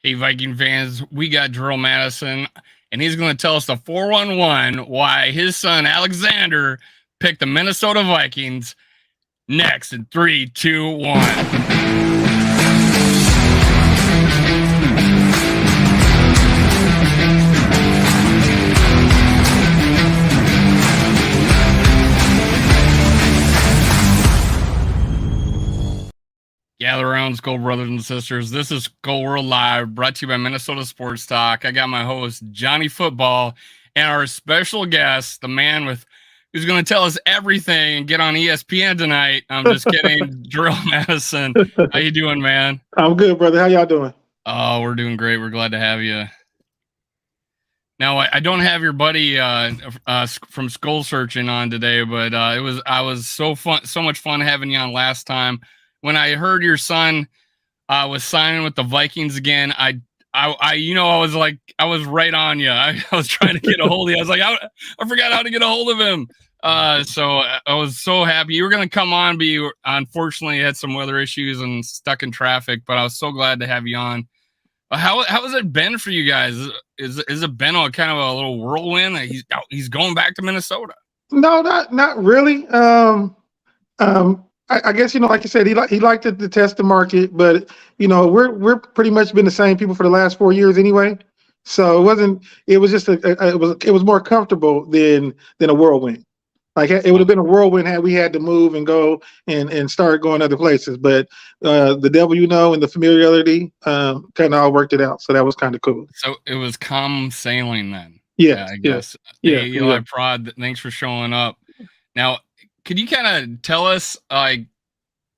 Hey, Viking fans, we got Darrell Mattison, and he's going to tell us the 411 why his son Alexander picked the Minnesota Vikings next in 3, 2, 1. Gather around, Skull brothers and sisters. This is Skull World Live, brought to you by Minnesota Sports Talk. I got my host, Johnny Football, and our special guest, the man who's going to tell us everything and get on ESPN tonight. I'm just kidding. Darrell Mattison. How you doing, man? I'm good, brother. How y'all doing? Oh, we're doing great. We're glad to have you. Now, I don't have your buddy from Skull Searching on today, but I was so much fun having you on last time. When I heard your son was signing with the Vikings again, I was right on you. I was trying to get a hold of you. I was like, I forgot how to get a hold of him. So I was so happy you were going to come on, but you unfortunately had some weather issues and stuck in traffic. But I was so glad to have you on. How has it been for you guys? Is it been a kind of a little whirlwind? He's going back to Minnesota. No, not really. I guess, like you said, he liked to test the market, but we're pretty much been the same people for the last 4 years anyway. So it was more comfortable than a whirlwind. Like it would have been a whirlwind had we had to move and go and start going other places. But the devil, and the familiarity kind of all worked it out. So that was kind of cool. So it was calm sailing then. Yeah, I guess. Yeah. Hey, Eli Prod, thanks for showing up. Now, could you kind of tell us, like,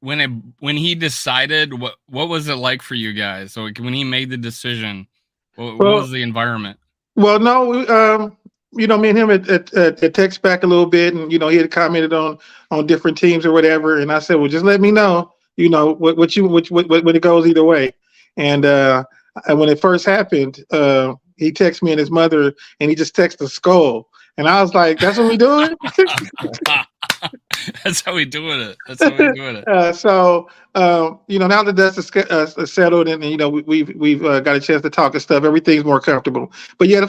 when he decided, what was it like for you guys? So when he made the decision, what was the environment? Well, no, me and him had text back a little bit, and he had commented on different teams or whatever, and I said, well, just let me know, what when it goes either way. And when it first happened, he texted me and his mother, and he just texted Skull, and I was like, that's what we doing? That's how we doing it. So now that dust is settled, and we've got a chance to talk and stuff, everything's more comfortable. But yeah, the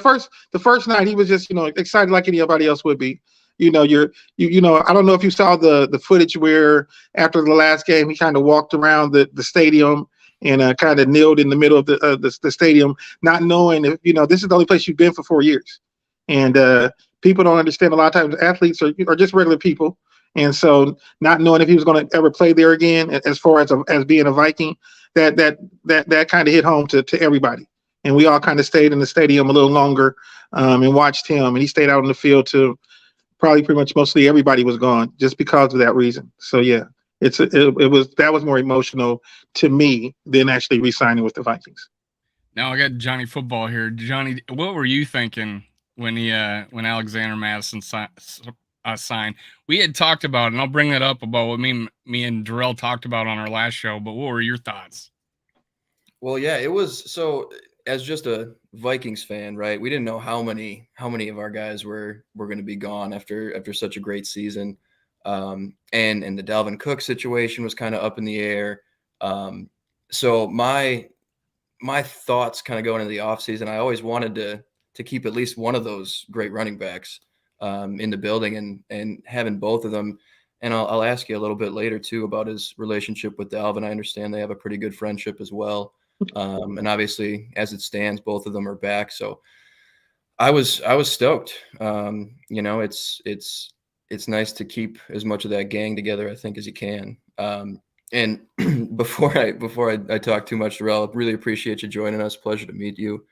first night he was just excited like anybody else would be. I don't know if you saw the footage where after the last game he kind of walked around the stadium and kind of kneeled in the middle of the stadium, not knowing if this is the only place you've been for 4 years, and people don't understand. A lot of times athletes are just regular people. And so not knowing if he was going to ever play there again, as far as being a Viking, that kind of hit home to everybody. And we all kind of stayed in the stadium a little longer and watched him. And he stayed out in the field till probably pretty much mostly everybody was gone just because of that reason. So, yeah, that was more emotional to me than actually re-signing with the Vikings. Now I got Johnny Football here. Johnny, what were you thinking when Alexander Mattison signed? We had talked about, and I'll bring that up about what me and Darrell talked about on our last show, but what were your thoughts? Well, yeah, it was, so as just a Vikings fan, right, we didn't know how many of our guys were going to be gone after such a great season. And the Dalvin Cook situation was kind of up in the air. So my thoughts kind of going into the offseason, I always wanted to keep at least one of those great running backs in the building and having both of them. And I'll ask you a little bit later too about his relationship with Dalvin. I understand they have a pretty good friendship as well. And obviously as it stands, both of them are back. So I was stoked. It's nice to keep as much of that gang together, I think, as you can. And before I talk too much, Darrell, really appreciate you joining us. Pleasure to meet you.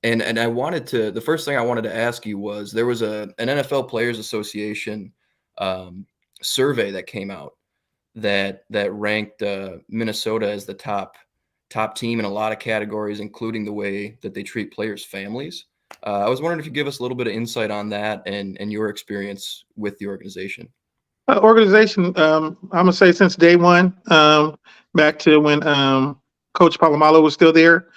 And I wanted to, the first thing I wanted to ask you was, there was an NFL Players Association survey that came out that ranked Minnesota as the top team in a lot of categories, including the way that they treat players' families. I was wondering if you could give us a little bit of insight on that and your experience with the organization. I'm gonna say since day one, back to when Coach Palomalo was still there.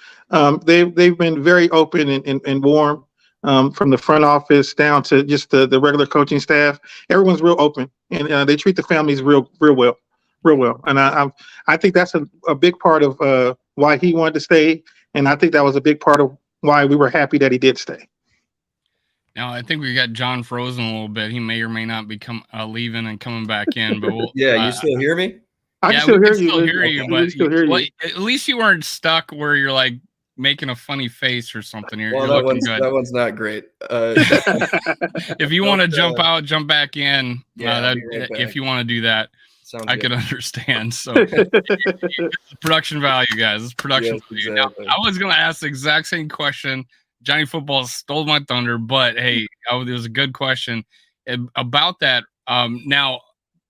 They've been very open and warm from the front office down to just the regular coaching staff. Everyone's real open, and they treat the families real well. real well. And I think that's a big part of why he wanted to stay, and I think that was a big part of why we were happy that he did stay. Now I think we got John frozen a little bit. He may or may not be leaving and coming back in. But we'll, yeah, you still hear me? I can still hear you. But at least you weren't stuck where you're like making a funny face or something. You're looking good. That one's not great. If you want to jump out, jump back in. Yeah, if you want to do that, I could understand. So production value, guys. It's production value. Exactly. Now, I was going to ask the exact same question. Johnny Football stole my thunder, but hey, it was a good question about that. Now,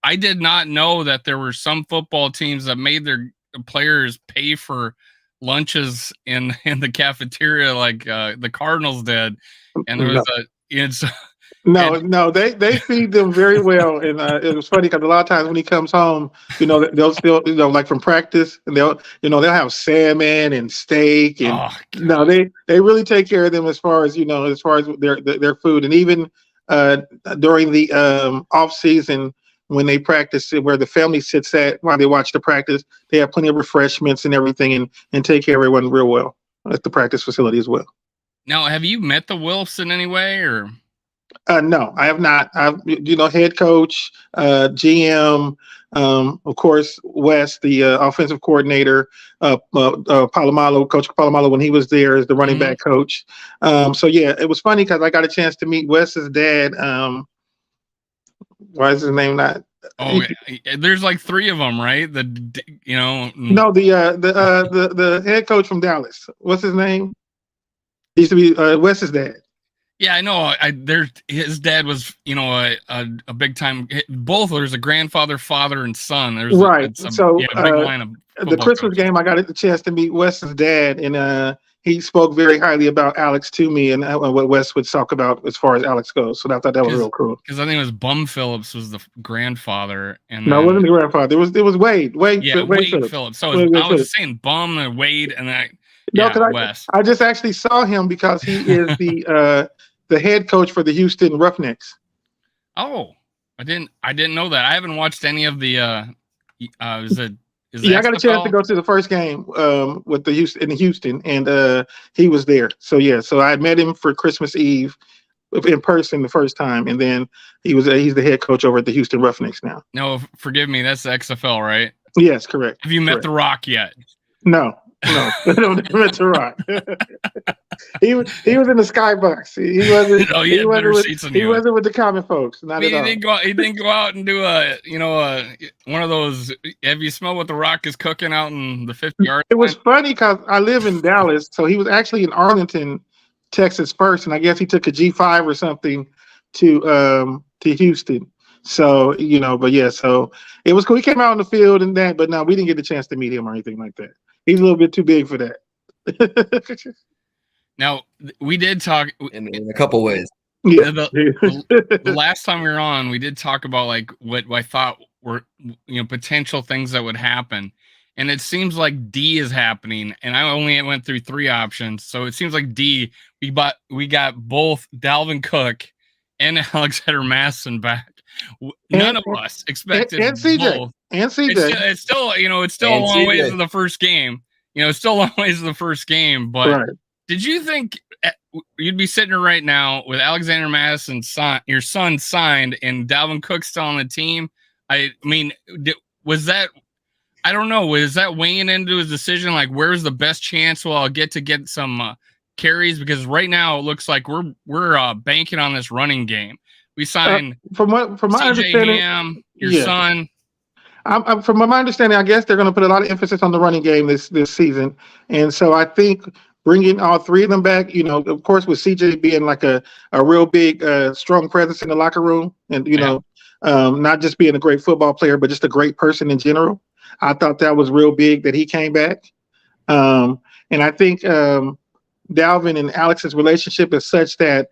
I did not know that there were some football teams that made their players pay for lunches in the cafeteria, like the Cardinals did, and there was No, they feed them very well, and it was funny because a lot of times when he comes home, they'll still, like from practice, and they'll have salmon and steak, and they really take care of them as far as their food, and even during the off season when they practice, where the family sits at while they watch the practice, they have plenty of refreshments and everything, and take care of everyone real well at the practice facility as well. Now, have you met the Wilfs in any way, or? No, I have not. I've, head coach, GM, of course, Wes, the offensive coordinator, Palomalo, Coach Palomalo, when he was there as the running back coach. So yeah, it was funny because I got a chance to meet Wes's dad. Why is his name not? Oh, there's like three of them, right? No, the head coach from Dallas. What's his name? He used to be Wes's dad. Yeah, I know. His dad was, a big time. Both there's a grandfather, father, and son. There's right. A big line of the Christmas game. I got the chance to meet Wes's dad, and he spoke very highly about Alex to me, and what Wes would talk about as far as Alex goes. So I thought that was real cool. Because I think it was Bum Phillips was the grandfather, and no, it wasn't the grandfather. It was Wade. Wade Phillips. So I was saying Bum and Wade, and Wes. I just actually saw him because he is the head coach for the Houston Roughnecks. Oh, I didn't know that. I haven't watched any of the. I got a chance to go to the first game with in Houston, and he was there. So yeah, so I met him for Christmas Eve in person the first time, and then he's the head coach over at the Houston Roughnecks now. No, forgive me, that's the XFL, right? Yes, correct. Have you met The Rock yet? No, I don't met The Rock. he was in the skybox. He wasn't. He wasn't with the common folks. Not at all. He didn't go out and do one of those. Have you smelled what The Rock is cooking out in the 50-yard? It was funny because I live in Dallas, so he was actually in Arlington, Texas first, and I guess he took a G5 or something to Houston. So but yeah, so it was cool. He came out on the field and that, but no, we didn't get the chance to meet him or anything like that. He's a little bit too big for that. Now, we did talk in a couple ways. Yeah. The last time we were on, we did talk about like what I thought were potential things that would happen, and it seems like D is happening. And I only went through three options, so it seems like D. We got both Dalvin Cook and Alexander Mattison back. None of us expected and CJ both. And CJ. It's still a long ways to the first game. It's still a long ways to the first game. But right. Did you think you'd be sitting here right now with Alexander Mattison, your son, signed, and Dalvin Cook still on the team? I mean, was that? I don't know. Was that weighing into his decision? Like, where's the best chance? Well, I'll get some carries, because right now it looks like we're banking on this running game. We signed from my understanding, Ham, your son. From my understanding, I guess they're going to put a lot of emphasis on the running game this season, and so I think bringing all three of them back, of course, with CJ being like a real big, strong presence in the locker room, and not just being a great football player, but just a great person in general. I thought that was real big that he came back, and I think Dalvin and Alex's relationship is such that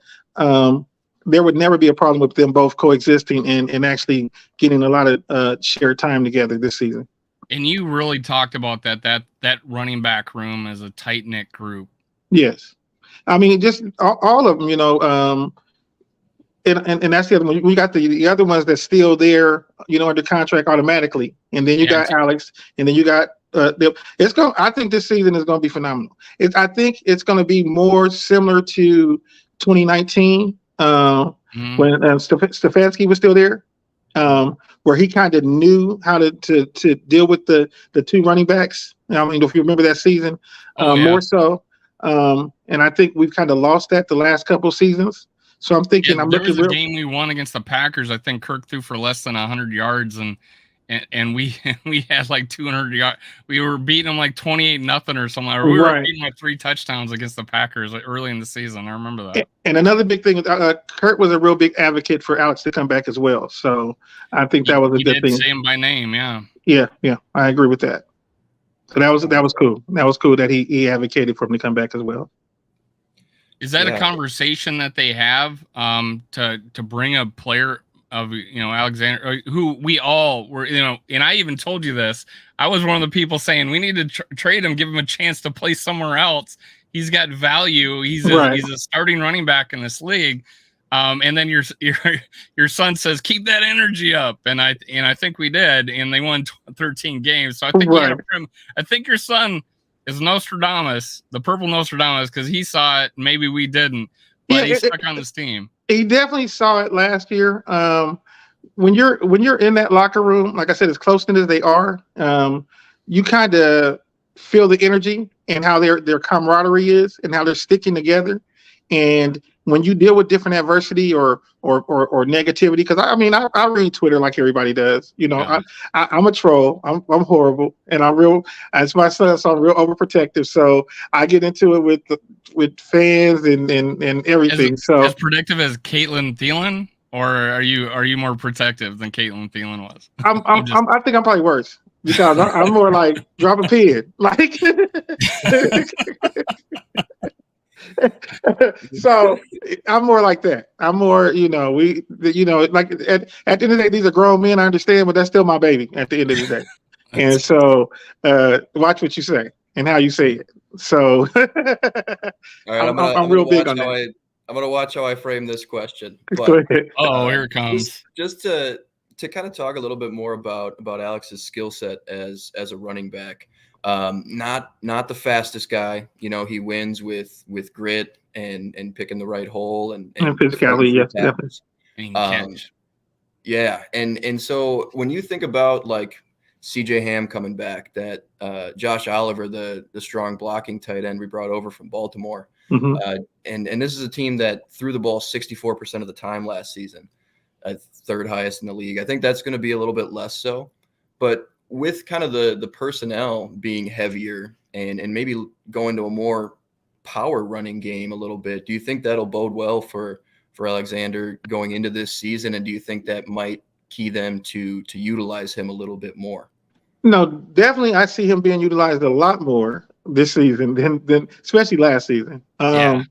there would never be a problem with them both coexisting and actually getting a lot of shared time together this season. And you really talked about that running back room as a tight-knit group. Yes. I mean, just all of them, and that's the other one. We got the other ones that's still there, under contract automatically. And then you got Alex, and then you got it's going. I think this season is going to be phenomenal. I think it's going to be more similar to 2019 when Stefanski was still there, where he kind of knew how to deal with the two running backs. I mean, if you remember that season, more so. And I think we've kind of lost that the last couple of seasons. So I'm thinking, there was a game we won against the Packers. I think Kirk threw for less than 100 yards, and we had like 200 yards. We were beating them like 28-0 or something. Or we were beating like 3 touchdowns against the Packers early in the season. I remember that. And another big thing, Kurt was a real big advocate for Alex to come back as well. So I think that was a good thing. He did say him by name, yeah. Yeah, I agree with that. So that was cool. That was cool that he advocated for him to come back as well. Is that a conversation that they have to bring a player of Alexander, who we all were, and I even told you this. I was one of the people saying we need to trade him, give him a chance to play somewhere else. He's got value. He's a starting running back in this league. And then your son says keep that energy up, and I think we did, and they won 13 games. So I think I think your son is Nostradamus, the purple Nostradamus, because he saw it. Maybe we didn't, but he stuck on this team. He definitely saw it last year. When you're in that locker room, like I said, as close knit as they are, you kind of feel the energy and how their camaraderie is and how they're sticking together. And when you deal with different adversity or negativity, because I read Twitter like everybody does. I'm a troll. I'm horrible, and as my son, so I'm real overprotective. So I get into it with fans and everything. As predictive as Caitlin Thielen, or are you more protective than Caitlin Thielen was? I think I'm probably worse because I'm more like drop a pin, like. So I'm more like that. I'm more, like at the end of the day, these are grown men. I understand, but that's still my baby at the end of the day. And so watch what you say and how you say it. So all right, I'm real big on that. I'm going to watch how I frame this question. But, Go ahead. Here it comes. Just to kind of talk a little bit more about Alex's skill set as a running back. Not the fastest guy. He wins with grit and picking the right hole and physicality. Yes, definitely. Yeah, and so when you think about like CJ Ham coming back, that Josh Oliver, the strong blocking tight end we brought over from Baltimore, and this is a team that threw the ball 64% of the time last season, third highest in the league. I think that's going to be a little bit less so, but with kind of the personnel being heavier and maybe going to a more power running game a little bit, do you think that'll bode well for Alexander going into this season? And do you think that might key them to utilize him a little bit more? No, definitely. I see him being utilized a lot more this season than especially last season. And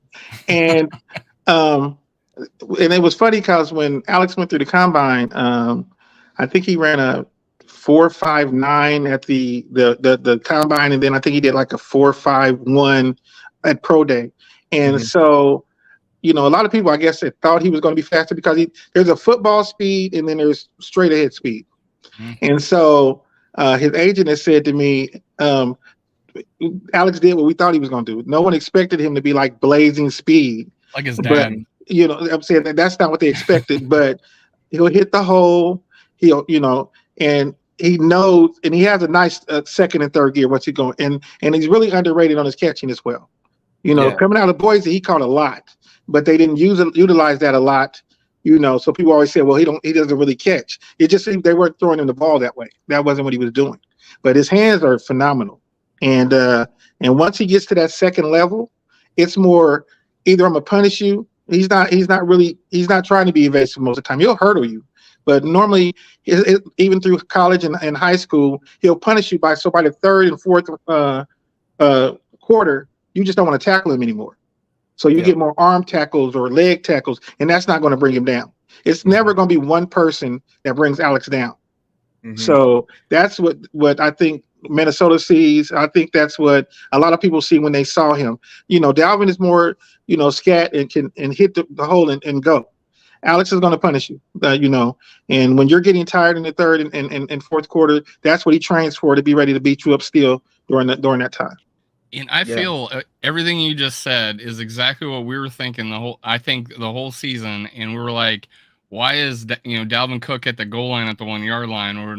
it was funny because when Alex went through the combine, I think he ran a 4.59 at the combine, and then I think he did like a 4.51 at pro day. And so, a lot of people, I guess, thought he was going to be faster because there's a football speed and then there's straight ahead speed. And so his agent has said to me, Alex did what we thought he was going to do. No one expected him to be like blazing speed, like his dad. But, I'm saying that's not what they expected. But he'll hit the hole. And he knows, and he has a nice second and third gear once he go, and he's really underrated on his catching as well. Coming out of Boise, he caught a lot, but they didn't utilize that a lot. So people always say, well, he doesn't really catch. It just seemed they weren't throwing him the ball that way. That wasn't what he was doing. But his hands are phenomenal, and once he gets to that second level, it's more either I'm gonna punish you. He's not trying to be evasive most of the time. He'll hurdle you. But normally, even through college and high school, he'll punish you by the third and fourth quarter, you just don't want to tackle him anymore. So you get more arm tackles or leg tackles, and that's not going to bring him down. It's never going to be one person that brings Alex down. So that's what I think Minnesota sees. I think that's what a lot of people see when they saw him. Dalvin is more, scat and can hit the hole and go. Alex is going to punish you, and when you're getting tired in the third and fourth quarter, that's what he trains for, to be ready to beat you up still during that time. And I feel everything you just said is exactly what we were thinking the whole season. And we were like, why is Dalvin Cook at the goal line at the 1 yard line? Or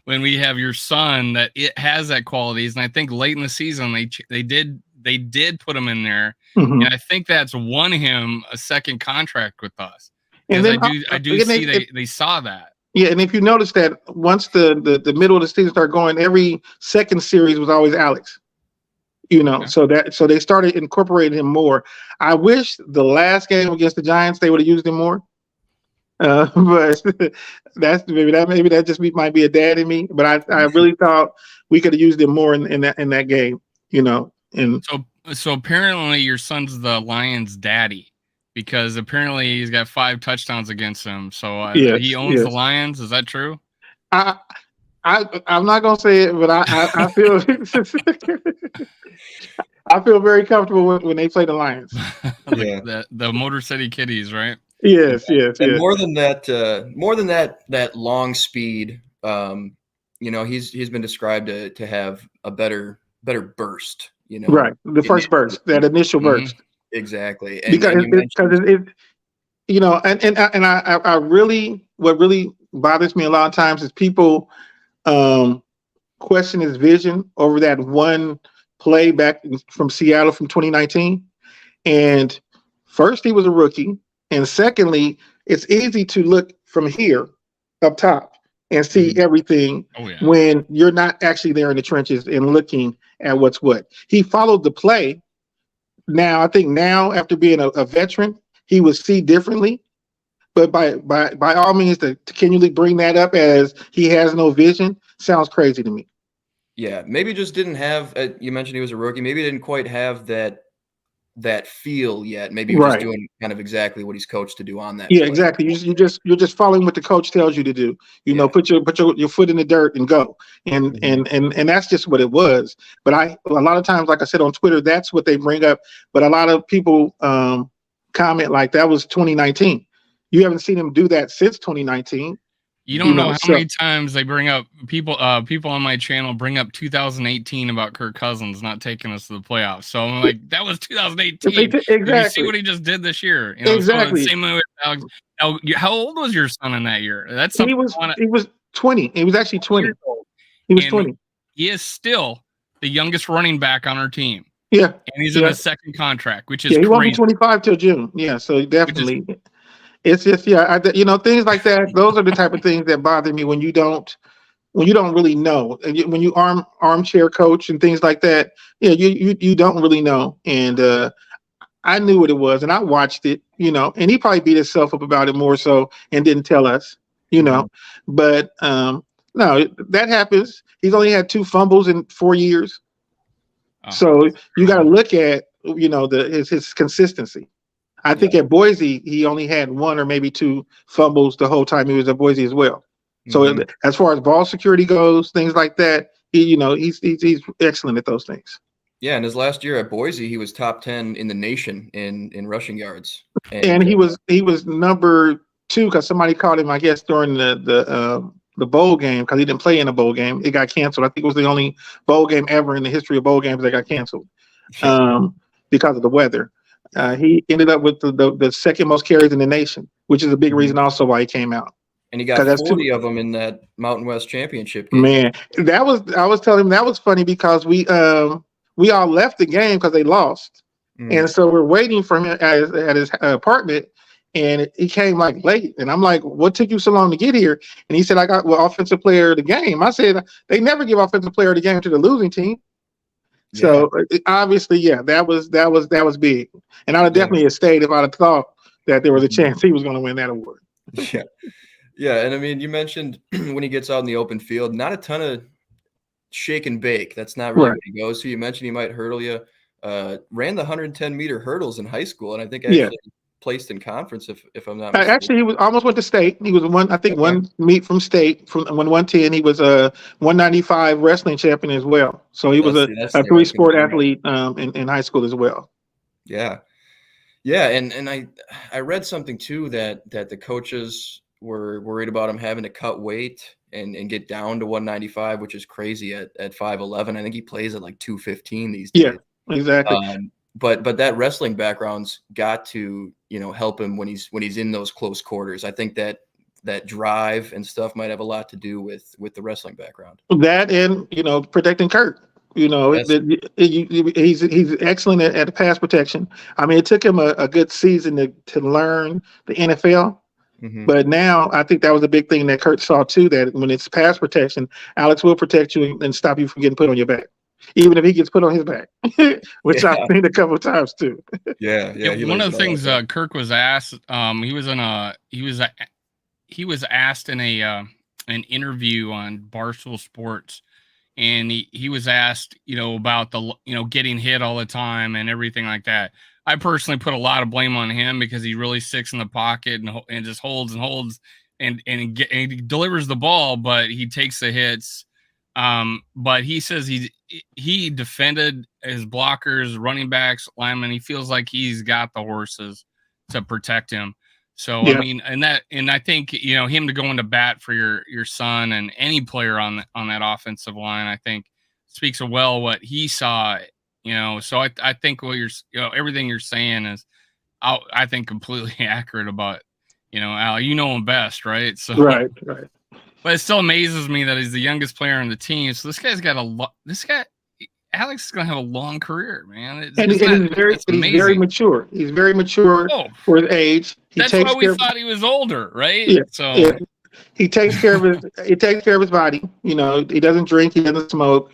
when we have your son that it has that qualities. And I think late in the season they did put him in there, and I think that's won him a second contract with us. And then I do see they saw that. Yeah, and if you notice that once the middle of the season started going, every second series was always Alex. So they started incorporating him more. I wish the last game against the Giants they would have used him more. But maybe that just might be a dad in me. But I really thought we could have used him more in that game. And so apparently your son's the Lions' daddy, because apparently he's got 5 touchdowns against him. So he owns the Lions. Is that true? I'm not gonna say it, but I feel I feel very comfortable when they play the Lions. The Motor City Kitties, right? Yes. And more than that long speed, he's been described to have a better burst. Right, the first burst, that initial burst. Exactly, I really, what really bothers me a lot of times is people question his vision over that one play back from Seattle from 2019. And first, he was a rookie, and secondly, it's easy to look from here up top and see everything when you're not actually there in the trenches and looking at what's what. He followed the play. I think after being a veteran, he would see differently. But by all means, to continually bring that up as he has no vision sounds crazy to me. Yeah, maybe just didn't have. You mentioned he was a rookie. Maybe he didn't quite have that feel yet. Maybe he was just doing kind of exactly what he's coached to do on that. Yeah, play. Exactly. You're just following what the coach tells you to do. Put your foot in the dirt and go. And that's just what it was. But a lot of times, like I said on Twitter, that's what they bring up. But a lot of people comment like that was 2019. You haven't seen him do that since 2019. You don't know how many times they bring up people on my channel bring up 2018 about Kirk Cousins not taking us to the playoffs. So I'm like, that was 2018. Exactly. Did you see what he just did this year? Exactly. So same way with Alex. How old was your son in that year? He was 20. He was actually 20. He was 20. He is still the youngest running back on our team. Yeah. And he's in his second contract, which is he crazy. won't be 25 till June. Yeah, so definitely. It's just things like that. Those are the type of things that bother me when you don't really know. When you armchair coach and things like that, you don't really know. And I knew what it was, and I watched it, and he probably beat himself up about it more so and didn't tell us, But no, that happens. He's only had 2 fumbles in 4 years, so you got to look at his consistency. I think at Boise, he only had 1 or maybe 2 fumbles the whole time he was at Boise as well. So as far as ball security goes, things like that, he's excellent at those things. Yeah, and his last year at Boise, he was top 10 in the nation in rushing yards. And he was number 2 because somebody called him, I guess, during the bowl game, because he didn't play in a bowl game. It got canceled. I think it was the only bowl game ever in the history of bowl games that got canceled because of the weather. He ended up with the second most carries in the nation, which is a big reason also why he came out. And he got 40 of them in that Mountain West championship game. Man, I was telling him that was funny because we all left the game because they lost. And so we're waiting for him at his apartment, and he came like late. And I'm like, what took you so long to get here? And he said, I got offensive player of the game. I said, they never give offensive player of the game to the losing team. So obviously, that was big, and I'd have definitely stayed if I'd have thought that there was a chance he was going to win that award. Yeah, and I mean, you mentioned when he gets out in the open field, not a ton of shake and bake. That's not really what he goes to. You mentioned he might hurdle you. Ran the 110-meter hurdles in high school, and I think actually placed in conference, if I'm not mistaken. Actually, he was almost went to state. He was one meet from state from 110. He was a 195 wrestling champion as well. So he was a 3-sport athlete in high school as well. Yeah. Yeah, and I read something too that the coaches were worried about him having to cut weight and get down to 195, which is crazy at 5'11". I think he plays at like 215 these Yeah, days. exactly. But that wrestling background's got to, help him when he's in those close quarters. I think that drive and stuff might have a lot to do with the wrestling background. That and protecting Kurt. That's He's excellent at pass protection. I mean, it took him a good season to learn the NFL, mhm. but now I think that was a big thing that Kurt saw too. That when it's pass protection, Alex will protect you and stop you from getting put on your back, even if he gets put on his back, which I've Yeah. seen a couple of times too. Yeah, Yeah, he one lays of the it all out things there. Kirk was asked, he was asked in an interview on Barstool Sports, and he was asked, about the getting hit all the time and everything like that. I personally put a lot of blame on him because he really sticks in the pocket and just holds and holds and he delivers the ball, but he takes the hits. But he says he defended his blockers, running backs, linemen. He feels like he's got the horses to protect him. So I Yeah, mean, and I think him to go into bat for your son and any player on that offensive line, I think speaks of well what he saw. So I think what everything you're saying is, I think completely accurate about Al. You know him best, right? So, right. but it still amazes me that he's the youngest player on the team. So this guy's got a lot. This guy, Alex, is gonna have a long career, man. And It's he's very amazing. mature. He's very mature Oh, for his age. He that's why takes we care. thought he was older, right? Yeah, So yeah. He takes care of his body. He doesn't drink, he doesn't smoke.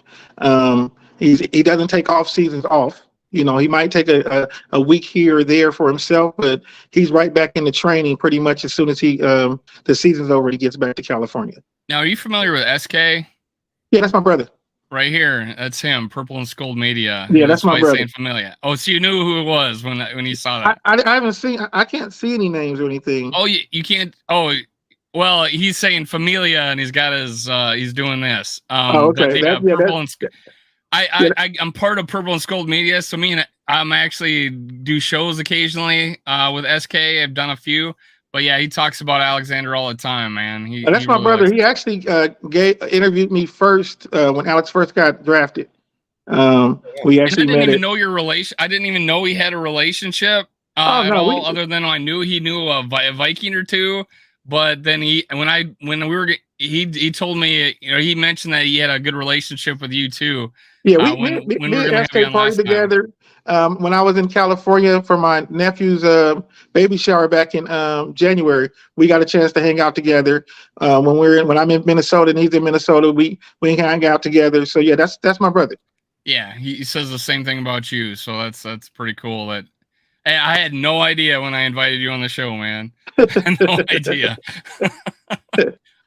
He doesn't take off seasons off. He might take a week here or there for himself, but he's right back into training pretty much as soon as the season's over, he gets back to California. now, are you familiar with SK? Yeah, that's my brother. Right here, that's him, Purple and Scold Media. Yeah, that's That's why my he's brother. saying familiar. Oh, so you knew who it was when you saw that. I haven't seen. I can't see any names or anything. Oh, you can't. Oh, well, he's saying familia, and he's got his. He's doing this. Oh, But okay. yeah, Purple and Yeah, I'm part of Purple and Scold Media, so me and I'm actually do shows occasionally with SK. I've done a few, but yeah, he talks about Alexander all the time, man. He that's my really brother. likes. He actually interviewed me first when Alex first got drafted. We And I actually didn't met even it. know your relation. I didn't even know he had a relationship Oh at no, all, other than I knew he knew a Viking or two. But then he told me, he mentioned that he had a good relationship with you too. yeah, When we me were and gonna have you SK on partied last time. together when I was in California for my nephew's baby shower back in January. We got a chance to hang out together. When I'm in Minnesota and he's in Minnesota, we hang out together. So yeah, that's my brother. Yeah, he says the same thing about you, so that's pretty cool. That hey, I had no idea when I invited you on the show, man. I had no idea.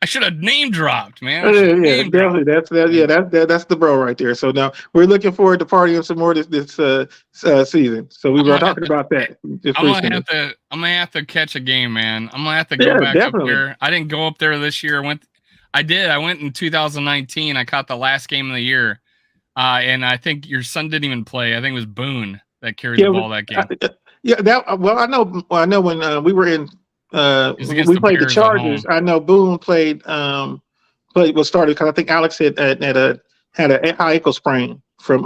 I should have name dropped, man. I should have Yeah, name dropped. definitely. That's the bro right there. So now we're looking forward to partying some more this season. So we I'm were gonna have talking about that just I'm recently. gonna have to catch a game, man. I'm gonna have to go Yeah, back up definitely. there. I didn't go up there this year. I went in 2019. I caught the last game of the year. And I think your son didn't even play. I think it was Boone that carried Yeah, the ball that game. I know when we were in It was against we the played the Bears at home. Chargers. I know Boone was started because I think Alex had a high ankle sprain from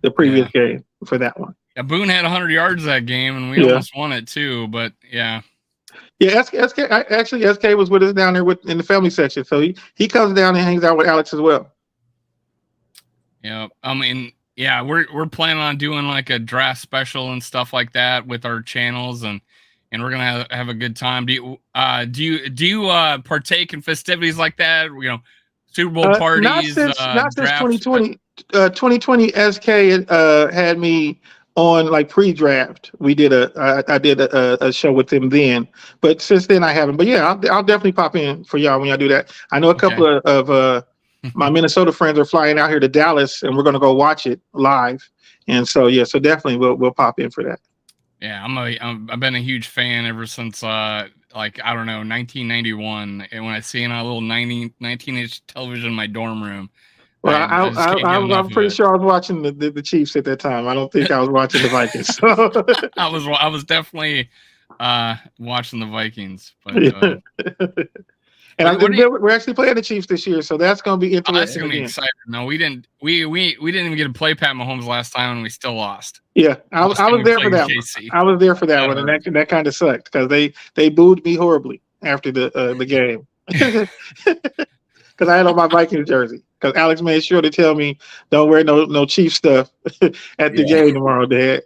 the previous Yeah. game for that one. Yeah, Boone had 100 yards that game, and we Yeah. almost won it too. But yeah, Yeah, SK was with us down there in the family section, so he comes down and hangs out with Alex as well. yeah. I mean, yeah, we're planning on doing like a draft special and stuff like that with our channels, and we're gonna have a good time. Do you partake in festivities like that? Super Bowl parties, Not since drafts. 2020. 2020 SK had me on like pre-draft. I did a show with him then, but since then I haven't. But yeah, I'll definitely pop in for y'all when y'all do that. I know a couple of my Minnesota friends are flying out here to Dallas, and we're gonna go watch it live. And so yeah, so definitely we'll pop in for that. Yeah, I've been a huge fan ever since like I don't know 1991, and when I seen a little 19-inch television in my dorm room, Well, I just can't get enough I'm of pretty it. sure I was watching the Chiefs at that time. I don't think I was watching the Vikings. So. I was definitely watching the Vikings, but And what do you? we're actually playing the Chiefs this year, so that's going to be Oh, that's interesting gonna be again. exciting. No, we didn't. We didn't even get to play Pat Mahomes last time, and we still lost. Yeah, I Last time was we there for played that one. KC. I was there for that That one, and hurt. that kind of sucked because they booed me horribly after the game because I had on my Vikings jersey. Because Alex made sure to tell me don't wear no Chief stuff at the game tomorrow, Dad.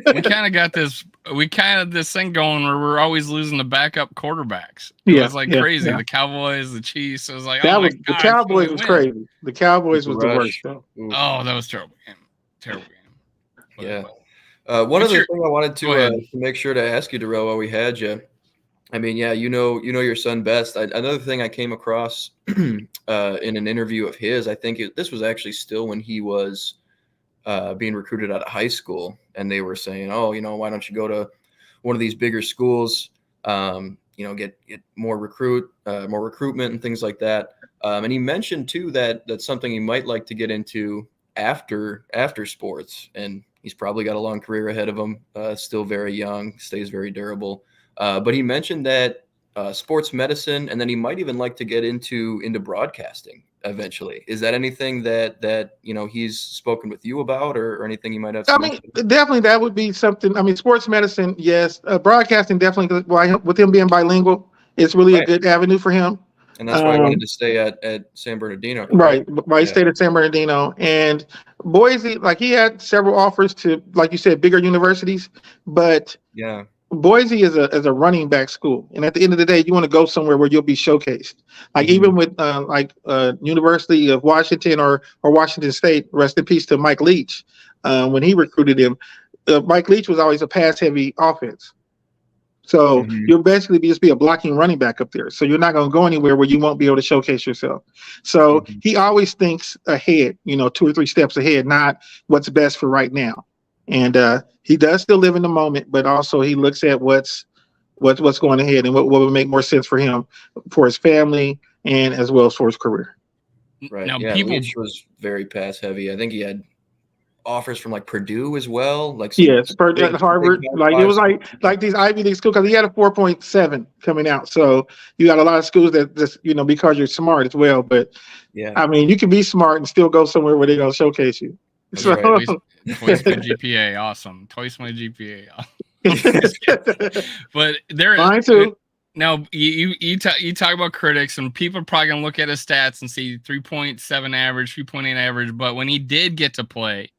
We kind of got this. We kind of this thing going where we're always losing the backup quarterbacks. It was like crazy. Yeah. The Cowboys, the Chiefs. It was like, That oh my was god, the Cowboys was crazy. The Cowboys was the worst. Oh, that was terrible game. Terrible game. But, yeah. One other thing I wanted to make sure to ask you, Darrell, while we had you. I mean, yeah, you know your son best. Another thing I came across in an interview of his, I think this was actually still when he was being recruited out of high school, and they were saying, oh, why don't you go to one of these bigger schools, get more recruitment and things like that. And he mentioned too that that's something he might like to get into after sports, and he's probably got a long career ahead of him. Still very young, stays very durable. But he mentioned that sports medicine, and then he might even like to get into broadcasting eventually. Is that anything that he's spoken with you about, or anything you might have? I mean, definitely that would be something. I mean, sports medicine, yes. Broadcasting, definitely. With him being bilingual, it's really a good avenue for him. And that's why I wanted to stay at San Bernardino. Right. Why he stayed at San Bernardino. And Boise, like he had several offers to, like you said, bigger universities, but yeah. Boise is a running back school, and at the end of the day, you want to go somewhere where you'll be showcased. Like even with University of Washington or Washington State. Rest in peace to Mike Leach. When he recruited him, Mike Leach was always a pass-heavy offense, so you'll basically just be a blocking running back up there. So you're not going to go anywhere where you won't be able to showcase yourself. So he always thinks ahead, 2 or 3 steps ahead, not what's best for right now. And he does still live in the moment, but also he looks at what's going ahead and what would make more sense for him, for his family, and as well as for his career. Right. Now, Leach was very pass heavy. I think he had offers from like Purdue as well. Like Harvard. Like it was like these Ivy League schools, because he had a 4.7 coming out. So you got a lot of schools that just because you're smart as well. But I mean, you can be smart and still go somewhere where they're gonna showcase you. That's right. Twice my GPA, awesome. Twice my GPA. But there, mine too. Now you talk about critics, and people are probably gonna look at his stats and see 3.7 average, 3.8 average. But when he did get to play,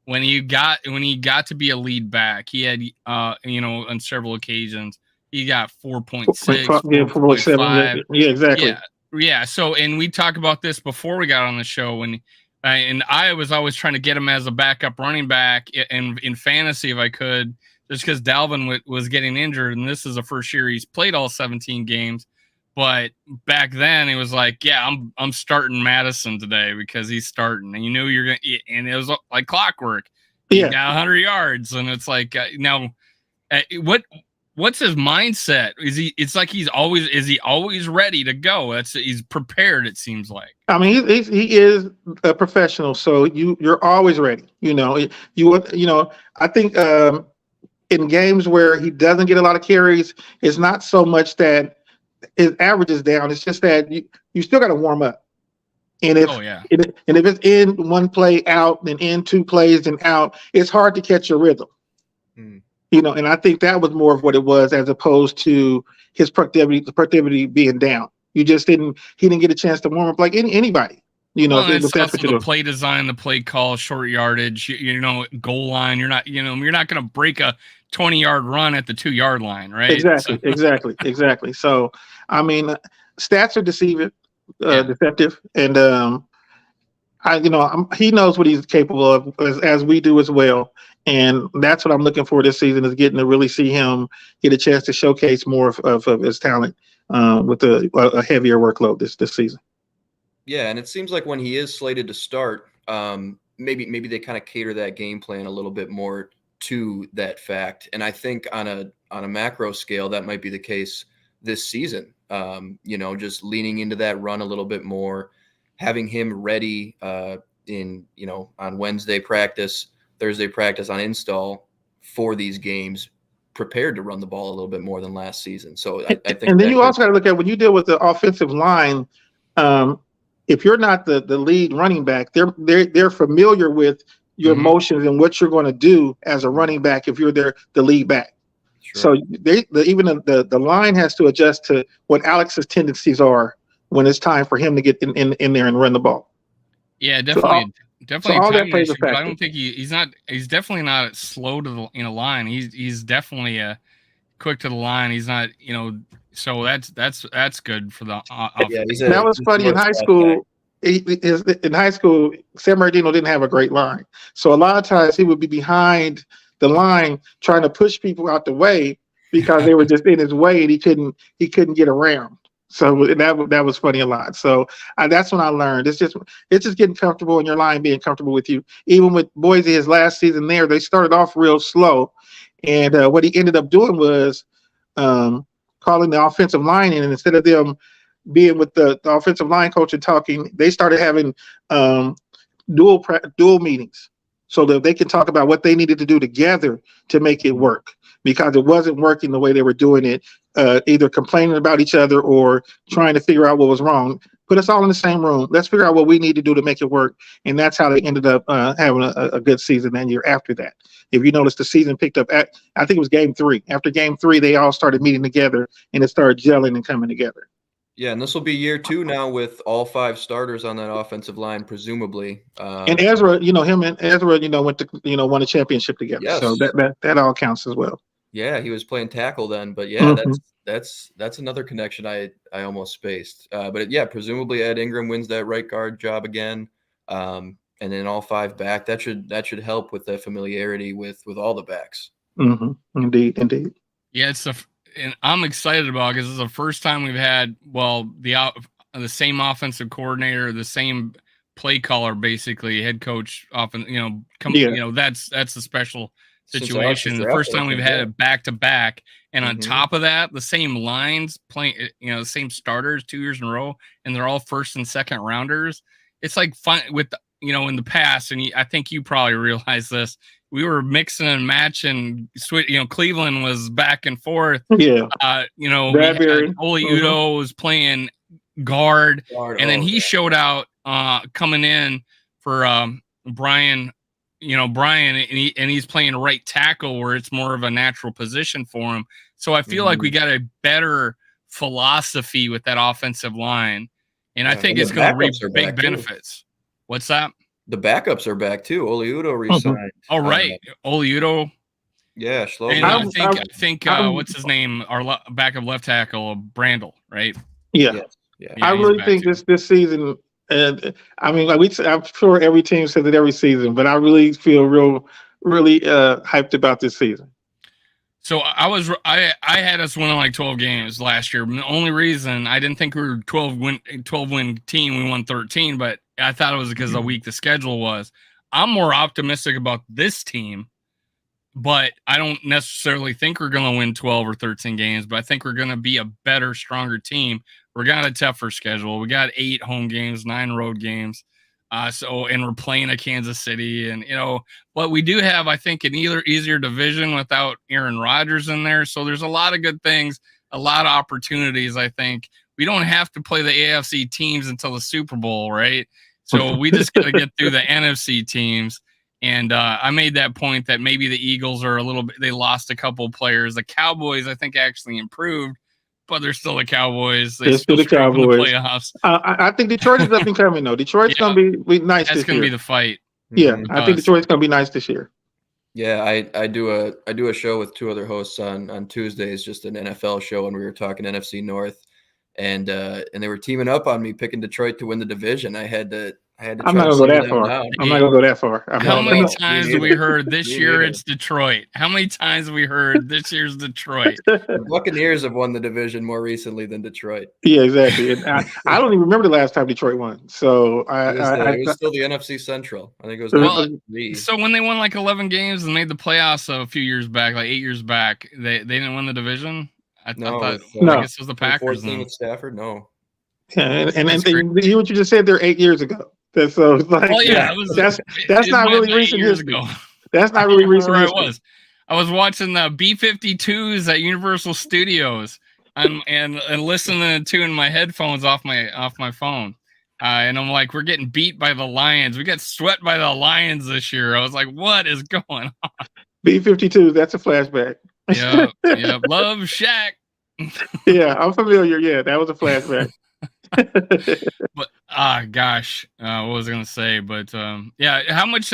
when he got to be a lead back, he had on several occasions he got 4.6, 4.5. Yeah, exactly. Yeah. So, and we talked about this before we got on the show and I was always trying to get him as a backup running back in fantasy if I could, just because Dalvin was getting injured, and this is the first year he's played all 17 games. But back then it was like, yeah, I'm starting Mattison today because he's starting, and you knew you're gonna, and it was like clockwork. He got 100 yards, and it's like now, what's his mindset? It's like is he always ready to go? He's prepared. It seems like. I mean, he is a professional, so you're always ready. I think in games where he doesn't get a lot of carries, it's not so much that his average is down. It's just that you still got to warm up. And if it's in one play out, then in 2 plays and out, it's hard to catch your rhythm. And I think that was more of what it was, as opposed to his productivity being down. He didn't get a chance to warm up like anybody. It's also the play design, the play call, short yardage, goal line. You're not going to break a 20-yard run at the 2-yard line, right? Exactly. So, I mean, stats are deceptive, and he knows what he's capable of, as we do as well. And that's what I'm looking for this season, is getting to really see him get a chance to showcase more of his talent with a heavier workload this season. Yeah, and it seems like when he is slated to start, maybe they kind of cater that game plan a little bit more to that fact. And I think on a macro scale, that might be the case this season. Just leaning into that run a little bit more, having him ready in, on Wednesday practice, Thursday practice, on install for these games, prepared to run the ball a little bit more than last season. So I think, and then you also got to look at when you deal with the offensive line. If you're not the lead running back, they're familiar with your motions and what you're going to do as a running back if you're the lead back. Sure. So even the line has to adjust to what Alex's tendencies are when it's time for him to get in there and run the ball. Yeah, definitely. So all that plays a factor. But I don't think he's definitely not slow to the line. He's definitely quick to the line. He's not, so that's good for the offense. That was funny in high school. In high school, San Bernardino didn't have a great line. So a lot of times he would be behind the line trying to push people out the way because they were just in his way and he couldn't get around. So that was funny a lot. So that's when I learned it's just getting comfortable and your line being comfortable with you. Even with Boise, his last season there, they started off real slow, and what he ended up doing was calling the offensive line in, and instead of them being with the offensive line coach and talking, they started having dual meetings so that they can talk about what they needed to do together to make it work, because it wasn't working the way they were doing it, either complaining about each other or trying to figure out what was wrong. Put us all in the same room. Let's figure out what we need to do to make it work. And that's how they ended up having a good season that year after that. If you notice, the season picked up I think it was game 3. After game 3, they all started meeting together and it started gelling and coming together. Yeah, and this will be year 2 now with all 5 starters on that offensive line, presumably. And Ezra, him and Ezra, went to, won a championship together. Yes. So that all counts as well. Yeah, he was playing tackle then, but yeah, that's another connection I almost spaced. But yeah, presumably Ed Ingram wins that right guard job again, and then all 5 back. That should help with the familiarity with all the backs. Indeed. Yeah, and I'm excited about it because it's the first time we've had the same offensive coordinator, the same play caller, basically head coach. Often, that's a special situation. The first time we've had it back to back, and on top of that, the same lines playing, the same starters 2 years in a row, and they're all first and second rounders. It's like fun with in the past, and I think you probably realize this. We were mixing and matching. Cleveland was back and forth. Yeah. Oli Udo was playing guard, and then he showed out coming in for Brian. Brian, and he's playing right tackle where it's more of a natural position for him. So I feel like we got a better philosophy with that offensive line, and I think it's going to reap big benefits. What's that? The backups are back too. Oli Udo resigned. Oh, right. Oli Udo. Yeah, and I think what's his name? Our backup left tackle, Brandel, right? Yeah. I really think this season, and I mean, I'm sure every team says it every season, but I really feel really hyped about this season. So I had us winning like 12 games last year. The only reason I didn't think we were 12 win team, we won 13, but I thought it was because of how weak the schedule was. I'm more optimistic about this team, but I don't necessarily think we're going to win 12 or 13 games, but I think we're going to be a better, stronger team. We got a tougher schedule. We got 8 home games, 9 road games. And we're playing at Kansas City, and but we do have, I think, an easier division without Aaron Rodgers in there. So there's a lot of good things, a lot of opportunities. I think we don't have to play the AFC teams until the Super Bowl, right? So we just got to get through the NFC teams. And I made that point that maybe the Eagles are they lost a couple of players. The Cowboys, I think, actually improved, but they're still the Cowboys. They're still the Cowboys. In the playoffs. I think Detroit is up and coming, though. Detroit's going to be nice this year. That's going to be the fight. Yeah, I think Detroit's going to be nice this year. Yeah, I do a show with 2 other hosts on Tuesdays, just an NFL show, and we were talking NFC North, and they were teaming up on me picking Detroit to win the division. I had to. I'm not going to go that far. I'm not going to go that far. How many times have we heard this year it's Detroit? How many times have we heard this year's Detroit? The Buccaneers have won the division more recently than Detroit. Yeah, exactly. And I don't even remember the last time Detroit won. So it was still the NFC Central. I think it was. So when they won like 11 games and made the playoffs a few years back, like 8 years back, they didn't win the division. I guess it was the Packers. With Stafford, no. And you what you just said there 8 years ago. So it's like, that's not really recent history. Ago. That's not really recent history. I was watching the B-52s at Universal Studios and listening to in my headphones off my phone. And I'm like, we're getting beat by the Lions. We got swept by the Lions this year. I was like, what is going on? B-52s, that's a flashback. Yeah. Love Shack. Yeah, I'm familiar. Yeah, that was a flashback. But gosh, what was I gonna say? But how much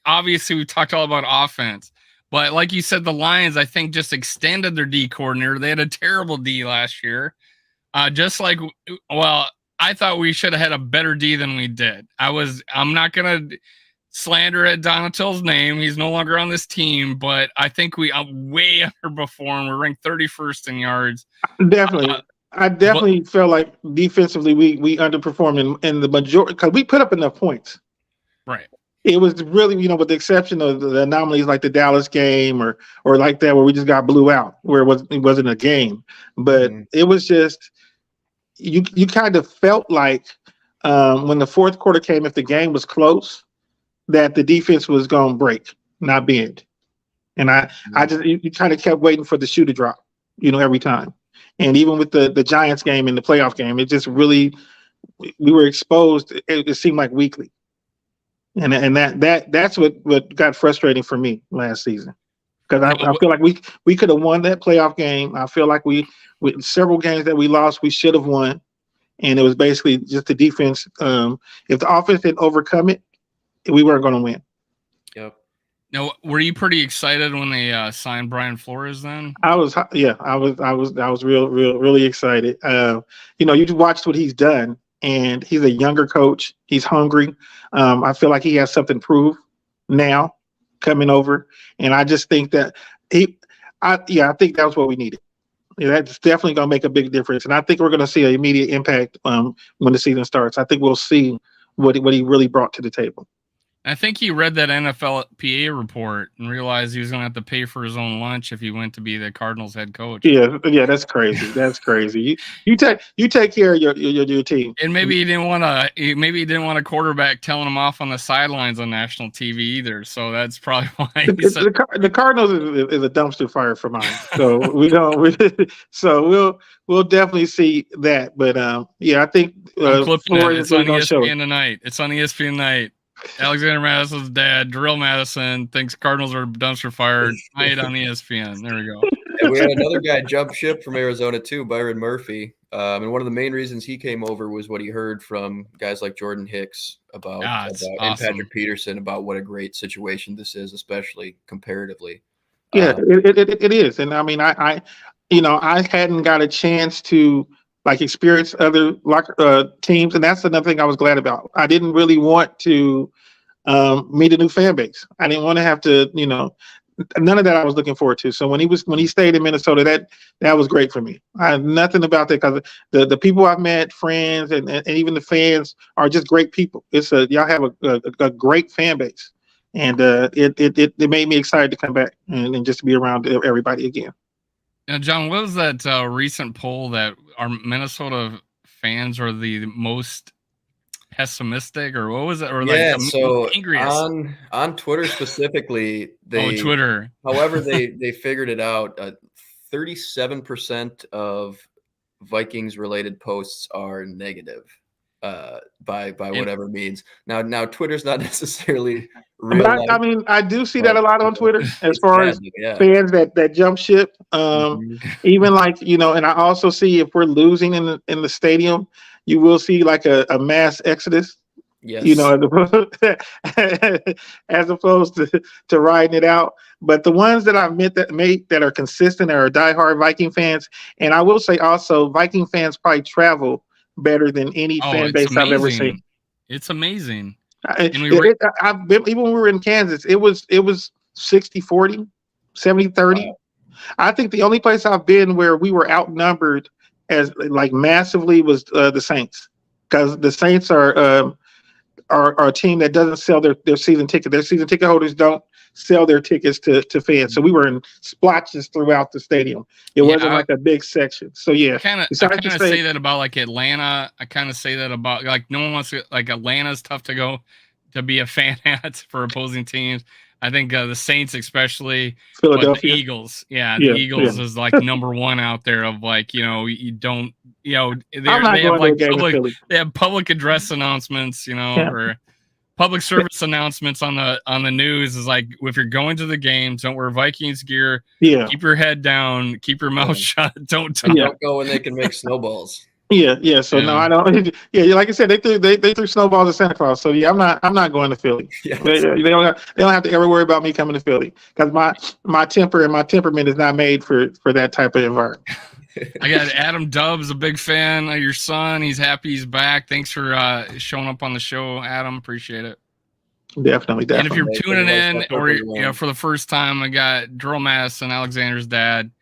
obviously we talked all about offense, but like you said, the Lions I think just extended their D coordinator. They had a terrible D last year. I thought we should have had a better D than we did. I'm not gonna slander at Donatell's name. He's no longer on this team, but I think we way underperformed. We're ranked 31st in yards. Definitely. I definitely felt like defensively we underperformed in the majority because we put up enough points. Right. It was really, with the exception of the anomalies like the Dallas game or like that where we just got blew out, where it wasn't a game. But it was just you kind of felt like when the fourth quarter came, if the game was close, that the defense was going to break, not bend. And you kind of kept waiting for the shoe to drop, every time. And even with the Giants game and the playoff game, it just really, we were exposed. It seemed like weekly. And that's what got frustrating for me last season. Because I feel like we could have won that playoff game. I feel like we several games that we lost, we should have won. And it was basically just the defense. If the offense didn't overcome it, we weren't going to win. Yep. Now, were you pretty excited when they signed Brian Flores then? I was really excited. You watched what he's done, and he's a younger coach. He's hungry. I feel like he has something to prove now coming over, and I just think that I think that was what we needed. Yeah, that's definitely going to make a big difference, and I think we're going to see an immediate impact when the season starts. I think we'll see what he really brought to the table. I think he read that NFLPA report and realized he was going to have to pay for his own lunch if he went to be the Cardinals head coach. Yeah, that's crazy. That's crazy. You take care of your team. And maybe he didn't want a quarterback telling him off on the sidelines on national TV either. So that's probably why the Cardinals is a dumpster fire for mine. So we'll definitely see that. But I think it's on ESPN tonight. It's on ESPN tonight. Alexander Mattison's dad, Darrell Mattison, thinks Cardinals are dumpster fire. Tonight on ESPN. There we go. And we had another guy jump ship from Arizona too, Byron Murphy. And one of the main reasons he came over was what he heard from guys like Jordan Hicks about awesome. And Patrick Peterson about what a great situation this is, especially comparatively. Yeah, it is. And I mean, I hadn't got a chance to experience other teams, and that's another thing I was glad about. I didn't really want to meet a new fan base. I didn't want to have to, none of that I was looking forward to. So when he stayed in Minnesota, that was great for me. I had nothing about that because the people I've met, friends, and even the fans are just great people. Y'all have a great fan base, and it made me excited to come back and just to be around everybody again. Now, John, what was that recent poll that our Minnesota fans are the most pessimistic, or what was it? Or so angriest? On Twitter specifically, Twitter. However, they figured it out. 37% of Vikings related posts are negative by whatever means. Now Twitter's not necessarily real. But I do see that a lot on Twitter as far as fans that jump ship. Even and I also see if we're losing in the stadium, you will see a mass exodus. Yes. As opposed to riding it out. But the ones that I've met that are consistent are diehard Viking fans, and I will say also Viking fans probably travel better than any fan base I've ever seen. It's amazing. Even when we were in Kansas, it was 60-40, 70-30. Wow. I think the only place I've been where we were outnumbered as massively was the Saints, because the Saints are are a team that doesn't sell their season ticket. Their season ticket holders don't sell their tickets to fans. So we were in splotches throughout the stadium. It wasn't like a big section. So yeah, I kind of say that about like Atlanta. I kind of say that about like no one wants to, like Atlanta's tough to go to be a fan at for opposing teams. I think the Saints, especially, Philadelphia, but the Eagles. Yeah, the Eagles is like number one out there of like, you don't, they have like public address announcements, or public service announcements on the news is like, if you're going to the game, don't wear Vikings gear. Keep your head down. Keep your mouth shut. Don't talk. Don't go when they can make snowballs. Yeah. So no, I don't. Yeah, like I said, they threw snowballs at Santa Claus. So yeah, I'm not going to Philly. Yes. They don't have to ever worry about me coming to Philly because my temper and my temperament is not made for that type of environment. I got Adam Dubbs, a big fan of your son. He's happy he's back. Thanks for showing up on the show, Adam. Appreciate it. Definitely. And if you're tuning in or for the first time, I got Darrell Mattison, Alexander's dad.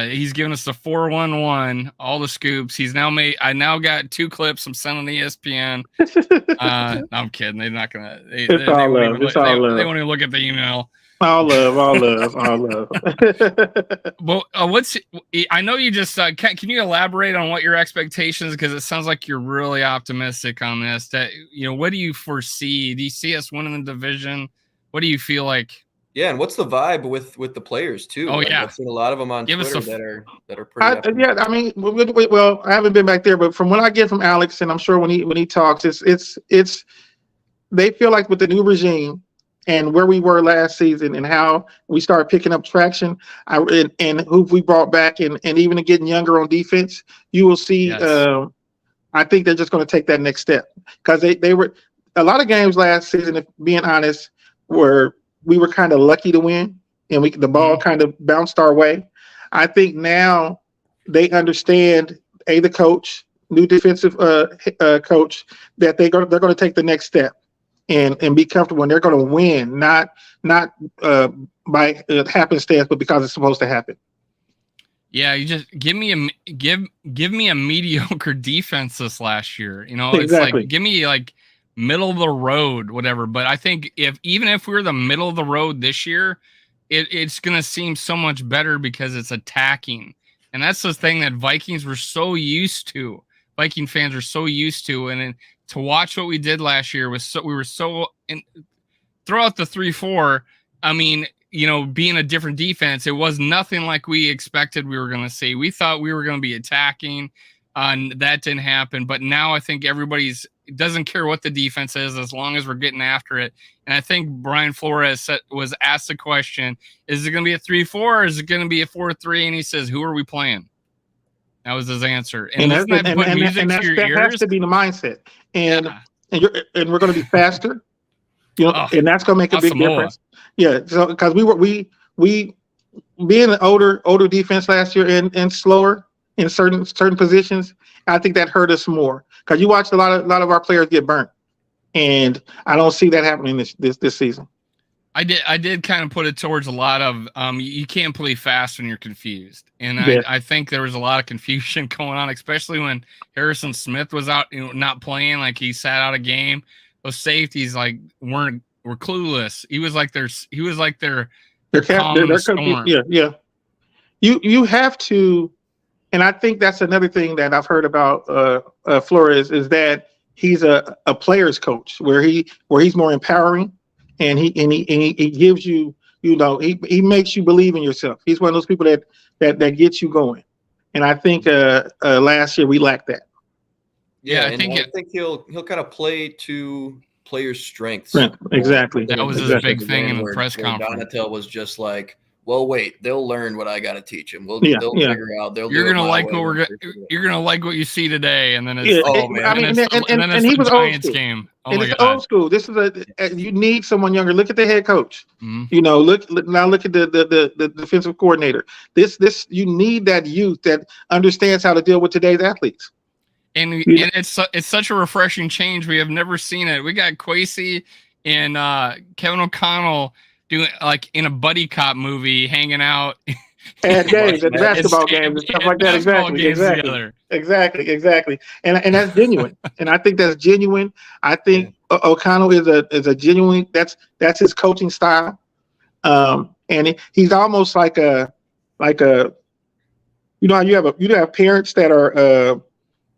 He's giving us the 411, all the scoops. I now got 2 clips. I'm sending to ESPN. No, I'm kidding. They're not gonna. They won't even look at the email. All love. Well, I know you just can you elaborate on what your expectations, because it sounds like you're really optimistic on this. That what do you foresee? Do you see us winning the division? What do you feel like? Yeah, and what's the vibe with the players too? Oh, yeah, I've seen a lot of them on Twitter that are pretty. I mean, well, I haven't been back there, but from what I get from Alex, and I'm sure when he talks, it's they feel like with the new regime and where we were last season and how we started picking up traction, and who we brought back, and even getting younger on defense, you will see. Yes. I think they're just going to take that next step, because they were a lot of games last season, if being honest, we were kind of lucky to win, and the ball kind of bounced our way. I think now they understand the coach, new defensive coach, that they're going to take the next step and be comfortable, and they're going to win, not by happenstance, but because it's supposed to happen. Yeah, you just give me a mediocre defense this last year. Exactly. It's like, give me like middle of the road, whatever. But I think even if we're the middle of the road this year, it's going to seem so much better because it's attacking. And that's the thing that Vikings were so used to. Viking fans are so used to. And then to watch what we did last year we were so throughout the 3-4. I mean, being a different defense, it was nothing like we expected we were going to see. We thought we were going to be attacking, and that didn't happen. But now I think everybody's doesn't care what the defense is as long as we're getting after it. And I think Brian Flores was asked the question, is it going to be a 3-4 or is it going to be a 4-3? And he says, who are we playing? That was his answer. And that has to be the mindset. And we're going to be faster, and that's going to make a big difference. Yeah. So, because we being an older defense last year and slower in certain positions, I think that hurt us more, because you watched a lot of our players get burnt, and I don't see that happening this season. I did kind of put it towards a lot of you can't play fast when you're confused, and I think there was a lot of confusion going on, especially when Harrison Smith was out, not playing, like he sat out a game. Those safeties were clueless. He was like their storm. Yeah. You have to. And I think that's another thing that I've heard about Flores, is that he's a player's coach, where he's more empowering, and he gives you, he makes you believe in yourself. He's one of those people that gets you going. And I think last year we lacked that. Yeah, I think he'll kind of play to players' strengths. Exactly. That was his big thing in the press conference. Donatel was just like, well, wait, they'll learn what I got to teach them. They'll figure out. You're gonna like you're gonna like what you see see, and then it's and he was old school. Game. Oh, and it's old school. This is you need someone younger. Look at the head coach. Mm-hmm. Look at the defensive coordinator. This you need that youth that understands how to deal with today's athletes. And it's such a refreshing change. We have never seen it. We got Kwesi and Kevin O'Connell doing like in a buddy cop movie, hanging out at games, at basketball games and stuff like that. Exactly. And that's genuine. And I think that's genuine. I think O'Connell is a genuinely that's his coaching style, and he's almost like a you know how you have parents that are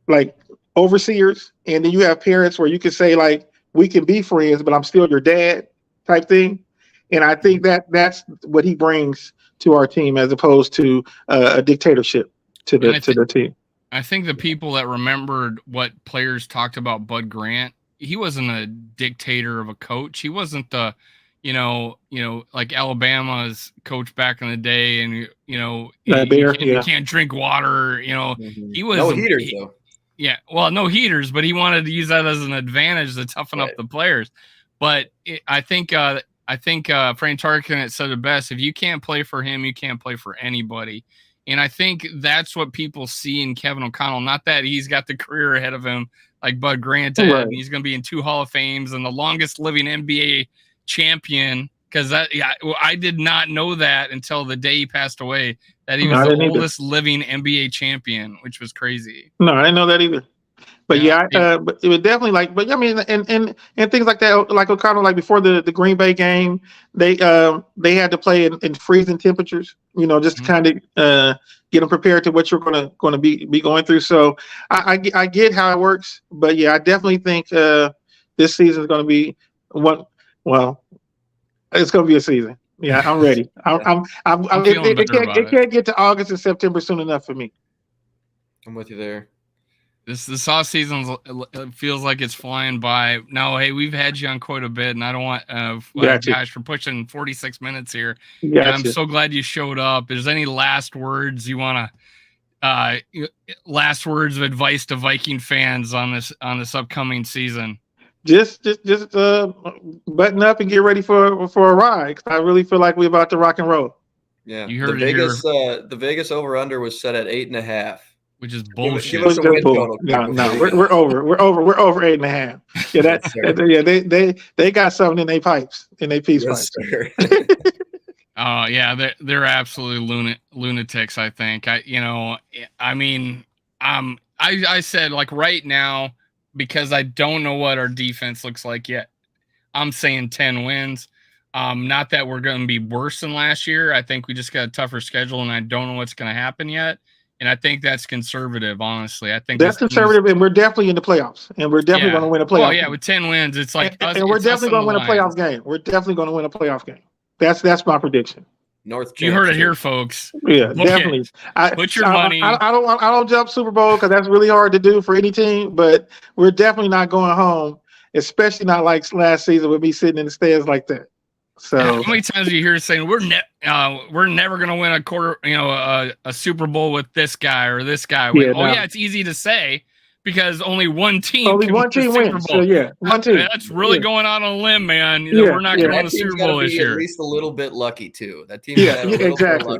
like overseers, and then you have parents where you can say like we can be friends, but I'm still your dad type thing. And I think that's what he brings to our team as opposed to a dictatorship to the team. I think the people that remembered what players talked about Bud Grant, he wasn't a dictator of a coach. He wasn't the, like Alabama's coach back in the day, and you can't drink water. He was no heaters though. Yeah, well, no heaters, but he wanted to use that as an advantage to toughen up the players. But I think Frank Tarkenton said it best: if you can't play for him, you can't play for anybody. And I think that's what people see in Kevin O'Connell. Not that he's got the career ahead of him like Bud Grant did. Right. He's going to be in 2 Hall of Fames and the longest living NBA champion. Because I did not know that until the day he passed away, that he was the oldest living NBA champion, which was crazy. No, I didn't know that either. But but it was definitely but I mean, and things like that, like O'Connell, like before the Green Bay game, they had to play in freezing temperatures, just to kind of get them prepared to what you're going to be going through. So I get how it works, but I definitely think this season is going to be it's going to be a season. Yeah, I'm ready. It can't get to August and September soon enough for me. I'm with you there. This off season feels like it's flying by. Now, hey, we've had you on quite a bit, and I don't want Josh for pushing 46 minutes here. I'm so glad you showed up. Is there any last words you want to? Last words of advice to Viking fans on this upcoming season? Just button up and get ready for a ride. 'Cause I really feel like we're about to rock and roll. Yeah, you heard the Vegas over under was set at 8.5. Which is bullshit. No, we're over 8.5. Yeah, they got something in their pipes, in their peace pipes. They're absolutely lunatics. I think I said like right now, because I don't know what our defense looks like yet. I'm saying 10 wins. Not that we're going to be worse than last year. I think we just got a tougher schedule, and I don't know what's going to happen yet. And I think that's conservative, honestly. I think that's conservative, and we're definitely in the playoffs, and we're definitely going to win a playoff. Oh yeah, with 10 wins, it's like and we're definitely going to win a playoff game. We're definitely going to win a playoff game. That's my prediction. You heard it here, folks. Yeah, definitely. Put your money. I don't jump Super Bowl because that's really hard to do for any team. But we're definitely not going home, especially not like last season with me sitting in the stands like that. So how many times do you hear saying we're never going to win a Super Bowl with this guy or this guy? It's easy to say because only one team wins. So one team. That's really going out on a limb, man. We're not going to win the Super Bowl this year. At least a little bit lucky too. That team. Exactly.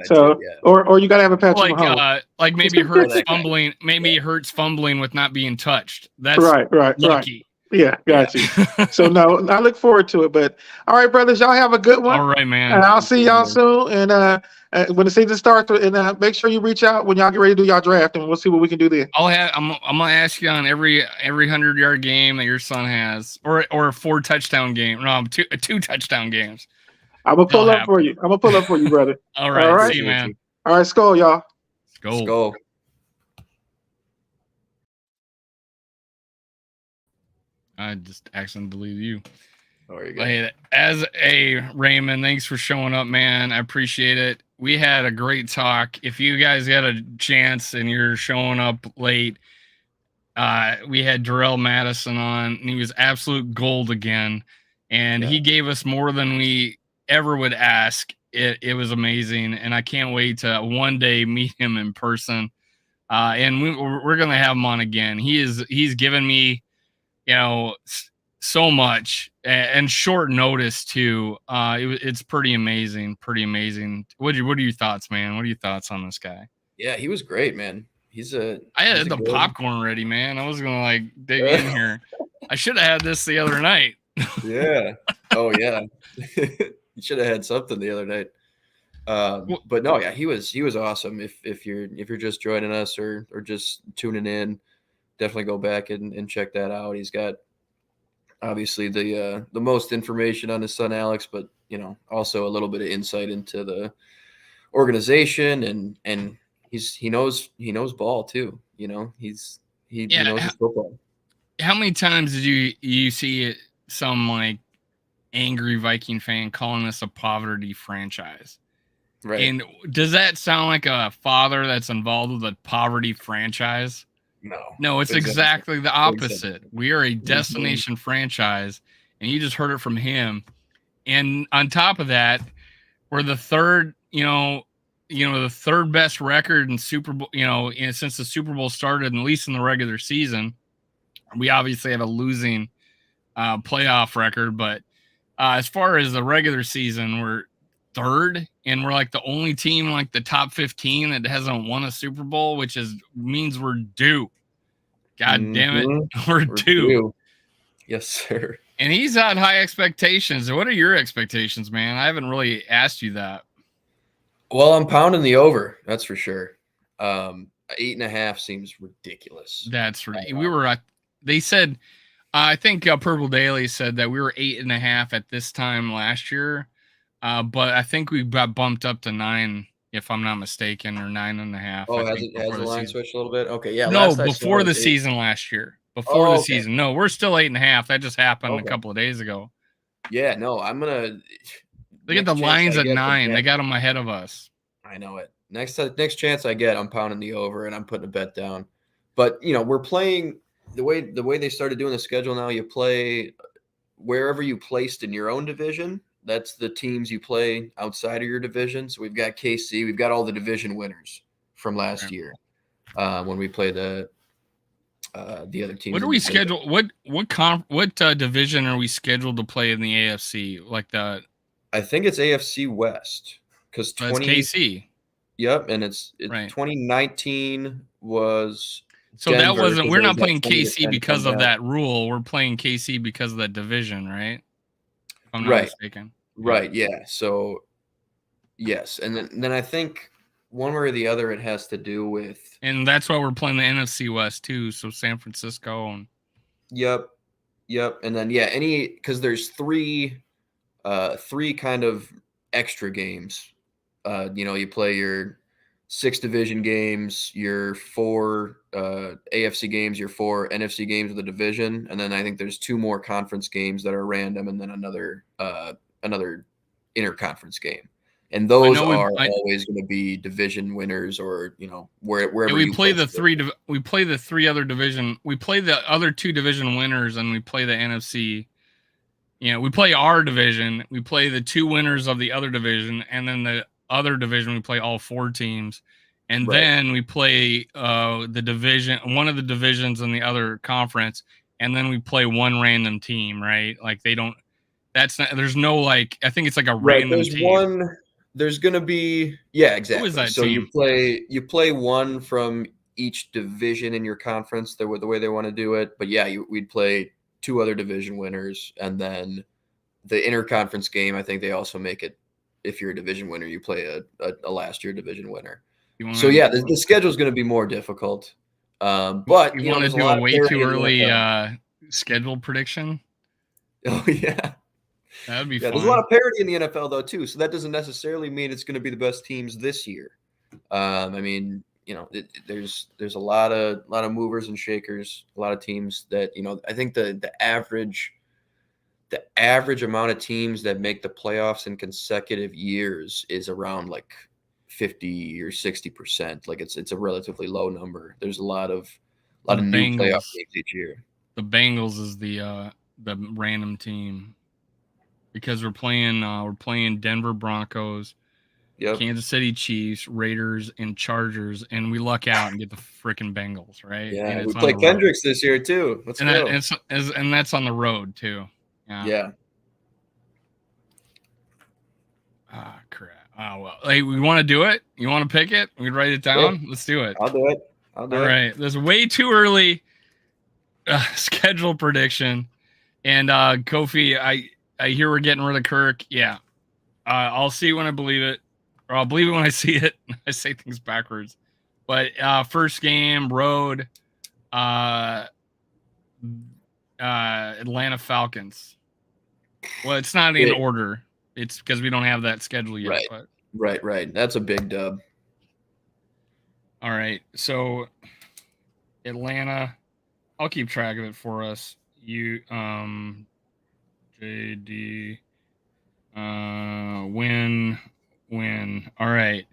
So or you got to have a Patrick Mahomes. Like maybe Hurts fumbling. Maybe Hurts fumbling with not being touched. That's right. Lucky. Yeah, got you. So no, I look forward to it. But all right, brothers, y'all have a good one. All right, man. And I'll see y'all soon. And when the season starts, and make sure you reach out when y'all get ready to do y'all draft, and we'll see what we can do there. I'm gonna ask you on every 100-yard game that your son has, or a 4-touchdown game. No, two touchdown games. I'm gonna pull up for you. Brother. All right. See you, man. All right, Skull, y'all. Skull. I just accidentally deleted you. Oh, you go. Hey, as a Raymond, thanks for showing up, man. I appreciate it. We had a great talk. If you guys got a chance and you're showing up late, we had Darrell Mattison on, and he was absolute gold again. And he gave us more than we ever would ask. It was amazing, and I can't wait to one day meet him in person. And we're gonna have him on again. He's given me, so much and short notice too. It's pretty amazing. What are your thoughts, man? What are your thoughts on this guy? Yeah, he was great, man. I had the popcorn ready, man. I was gonna dig in here. I should have had this the other night. Yeah. Oh yeah. You should have had something the other night. But no, yeah, he was awesome. If you're just joining us or just tuning in, definitely go back and check that out. He's got obviously the most information on his son Alex, but also a little bit of insight into the organization, and he knows ball too. He knows his football. How many times did you see it, some like angry Viking fan calling us a poverty franchise? Right. And does that sound like a father that's involved with a poverty franchise? No, it's exactly the opposite. Exactly. We are a destination franchise, and you just heard it from him. And on top of that, we're the third, the third best record in Super Bowl, since the Super Bowl started, at least in the regular season. We obviously have a losing playoff record, but as far as the regular season, we're third, and we're like the only team in like the top 15 that hasn't won a Super Bowl, which means we're due. God damn it, we're due. Yes, sir. And he's had high expectations. What are your expectations, man? I haven't really asked you that. Well, I'm pounding the over. That's for sure. 8.5 seems ridiculous. That's right. We were. They said. I think Purple Daily said that we were 8.5 at this time last year, but I think we got bumped up to 9, if I'm not mistaken, or 9.5. Oh, has the line switched a little bit? Okay, yeah. No, before the season last year. Before the season. No, we're still 8.5. That just happened a couple of days ago. Yeah, no, I'm gonna look at the lines at 9. They got them ahead of us. I know it. Next chance I get, I'm pounding the over and I'm putting a bet down. But we're playing the way they started doing the schedule now. You play wherever you placed in your own division. That's the teams you play outside of your division. So we've got KC. We've got all the division winners from last year when we play the other teams. What are we scheduled? What division are we scheduled to play in the AFC? I think it's AFC West because it's KC. Yep, and it's 2019 was. So Denver, that wasn't. We're not playing KC because of that rule. We're playing KC because of that division, right? If I'm not mistaken. Right. Yeah. So, yes, and then I think one way or the other it has to do with. And that's why we're playing the NFC West too. So San Francisco and. Yep. And then because there's three kind of extra games. You play your 6 division games, your 4 AFC games, your 4 NFC games of the division, and then I think there's 2 more conference games that are random, and then another interconference game. And those are always going to be division winners, or wherever we play the 3 other division. We play the other 2 division winners, and we play the NFC. We play our division. We play the 2 winners of the other division, and then the other division we play all 4 teams, and then we play the division, one of the divisions in the other conference, and then we play one random team, right? Like they don't. That's not. There's no I think it's like a random team. There's gonna be exactly. Who is that so team? you play one from each division in your conference. The way they want to do it, but we'd play 2 other division winners, and then the interconference game. I think they also make it. If you're a division winner, you play a last year division winner. So the schedule is going to be more difficult. But you want to do a way too early schedule prediction? Oh yeah, that'd be fun. There's a lot of parity in the NFL though too, so that doesn't necessarily mean it's going to be the best teams this year. I mean, there's a lot of movers and shakers, a lot of teams that I think the average amount of teams that make the playoffs in consecutive years is around 50 or 60%. Like it's a relatively low number. There's a lot of new playoff teams each year. The Bengals is the random team because we're playing Denver Broncos, Kansas City Chiefs, Raiders, and Chargers, and we luck out and get the freaking Bengals, right? Yeah, and we play Kendricks this year too. Let's go. And that's on the road too. Yeah. Ah, crap. Oh, well. Hey, we want to do it? You want to pick it? We can write it down? Yeah. Let's do it. I'll do it. All right. There's way too early schedule prediction. And Kofi, I hear we're getting rid of Kirk. Yeah. I'll see it when I believe it. Or I'll believe it when I see it. I say things backwards. But first game, road. Atlanta Falcons. Well, it's not in order. It's because we don't have that schedule yet. Right. But Right. That's a big dub. all right. So Atlanta, I'll keep track of it for us. JD, win. All right.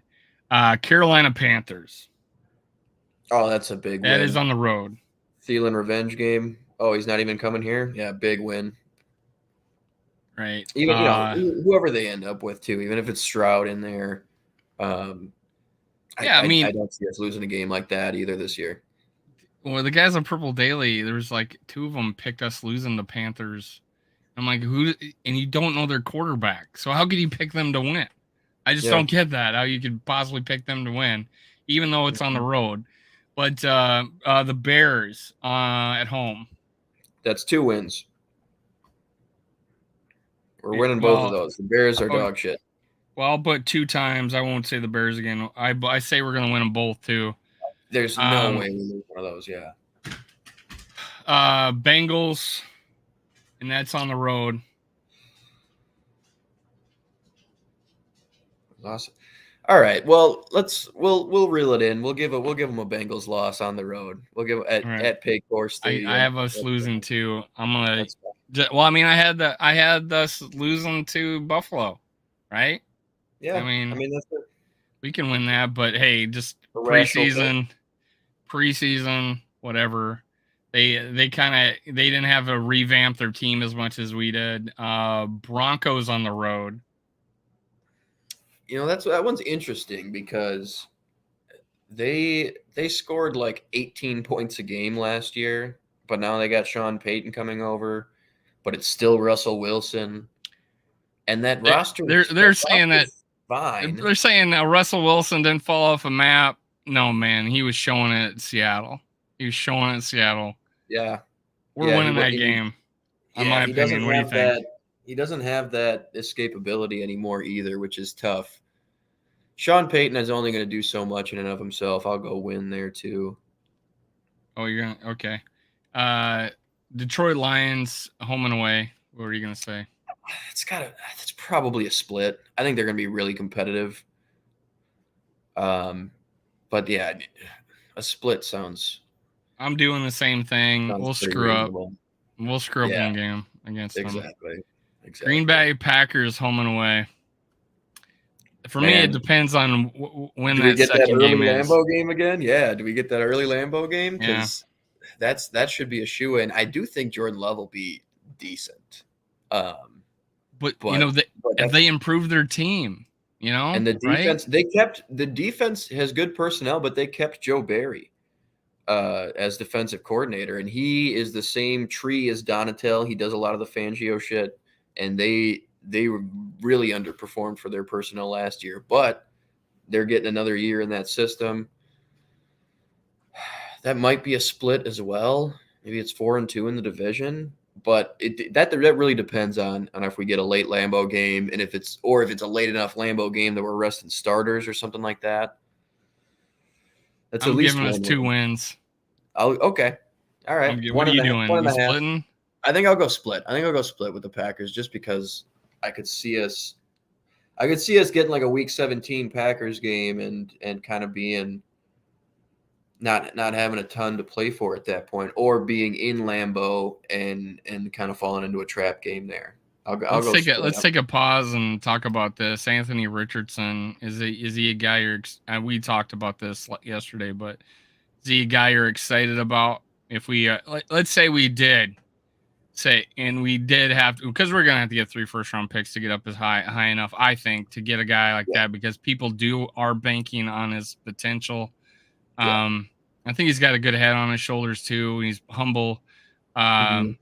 Carolina Panthers. Oh, that's a big win. That is on the road. Thielen revenge game. Oh, he's not even coming here? Yeah, big win. Right. Even whoever they end up with too, even if it's Stroud in there. I don't see us losing a game like that either this year. Well, the guys on Purple Daily, there's like 2 of them picked us losing the Panthers. I'm like, who? And you don't know their quarterback, so how could you pick them to win? I just don't get that. How you could possibly pick them to win, even though it's on the road. But the Bears at home. That's 2 wins. We're winning both of those. The Bears are dog shit. Well, I'll put 2 times. I won't say the Bears again. I say we're going to win them both, too. There's no way we lose one of those, yeah. Bengals, and that's on the road. Awesome. All right. Well, we'll reel it in. We'll give them a Bengals loss on the road. We'll give at Paycor Stadium. I have us losing too. I'm gonna. Well, I mean, I had us losing to Buffalo, right? Yeah. I mean that's it. We can win that, but hey, just preseason, whatever. They didn't have to revamp their team as much as we did. Broncos on the road. That one's interesting because they scored like 18 points a game last year, but now they got Sean Payton coming over, but it's still Russell Wilson, and that roster. They're saying that fine. They're saying that Russell Wilson didn't fall off a map. No, man, he was showing it at Seattle. Yeah, we're winning that game. In my opinion, what do you think? He doesn't have that escapability anymore either, which is tough. Sean Payton is only going to do so much in and of himself. I'll go win there too. Oh, you're going to – okay. Detroit Lions, home and away. What are you going to say? It's probably a split. I think they're going to be really competitive. But yeah, a split sounds – I'm doing the same thing. We'll screw reasonable. up. We'll screw up one game against them. Exactly. Green Bay Packers, home and away. For me, it depends on when that second game is. Do we get that early Lambeau game again? Yeah. Do we get that early Lambeau game? Because that should be a shoe-in. I do think Jordan Love will be decent. But they improved their team, and the defense, right? the defense has good personnel, but they kept Joe Barry as defensive coordinator, and he is the same tree as Donatel. He does a lot of the Fangio shit, and they really underperformed for their personnel last year, but they're getting another year in that system. That might be a split as well. Maybe it's 4-2 in the division, but that really depends on if we get a late Lambeau game, and if it's a late enough Lambeau game that we're resting starters or something like that. That's I'm at least giving us 2 wins. Okay. All right. What are you doing? You splitting? I think I'll go split. With the Packers just because I could see us getting like a Week 17 Packers game and kind of being not having a ton to play for at that point, or being in Lambeau and kind of falling into a trap game there. Let's take a pause and talk about this. Anthony Richardson, is he a guy we talked about this yesterday, but is he a guy you're excited about? If we let's say we did have to, because we're gonna have to get 3 first-round picks to get up as high enough, I think, to get a guy like that, because people are banking on his potential. I think he's got a good head on his shoulders too. He's humble. Does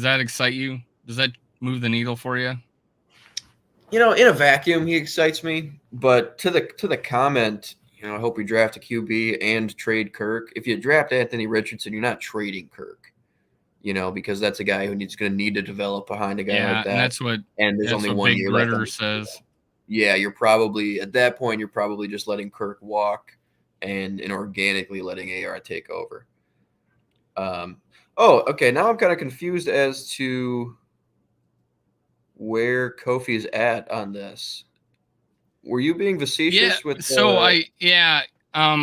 that excite you? Does that move the needle for you? In a vacuum, he excites me. But to the comment, I hope we draft a QB and trade Kirk. If you draft Anthony Richardson, you're not trading Kirk. Because that's a guy who going to need to develop behind a guy like that. And there's only 1 year left. Gritter says. Yeah, you're probably at that point. You're probably just letting Kirk walk and organically letting AR take over. Oh, okay. Now I'm kind of confused as to where Kofi's at on this. Were you being Yeah. facetious with So the?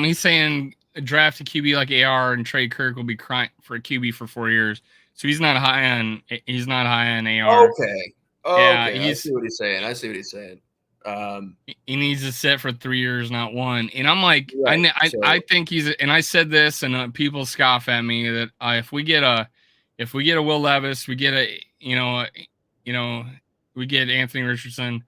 he's saying draft a QB like AR and trade Kirk will be crying for a QB for 4 years. So he's not high on AR. Okay. Yeah, Okay. I see what he's saying. I see what he's saying. he needs to sit for 3 years, not one. And I'm like, Right. I think he's, and I said this, and people scoff at me that if we get a Will Levis, we get we get Anthony Richardson.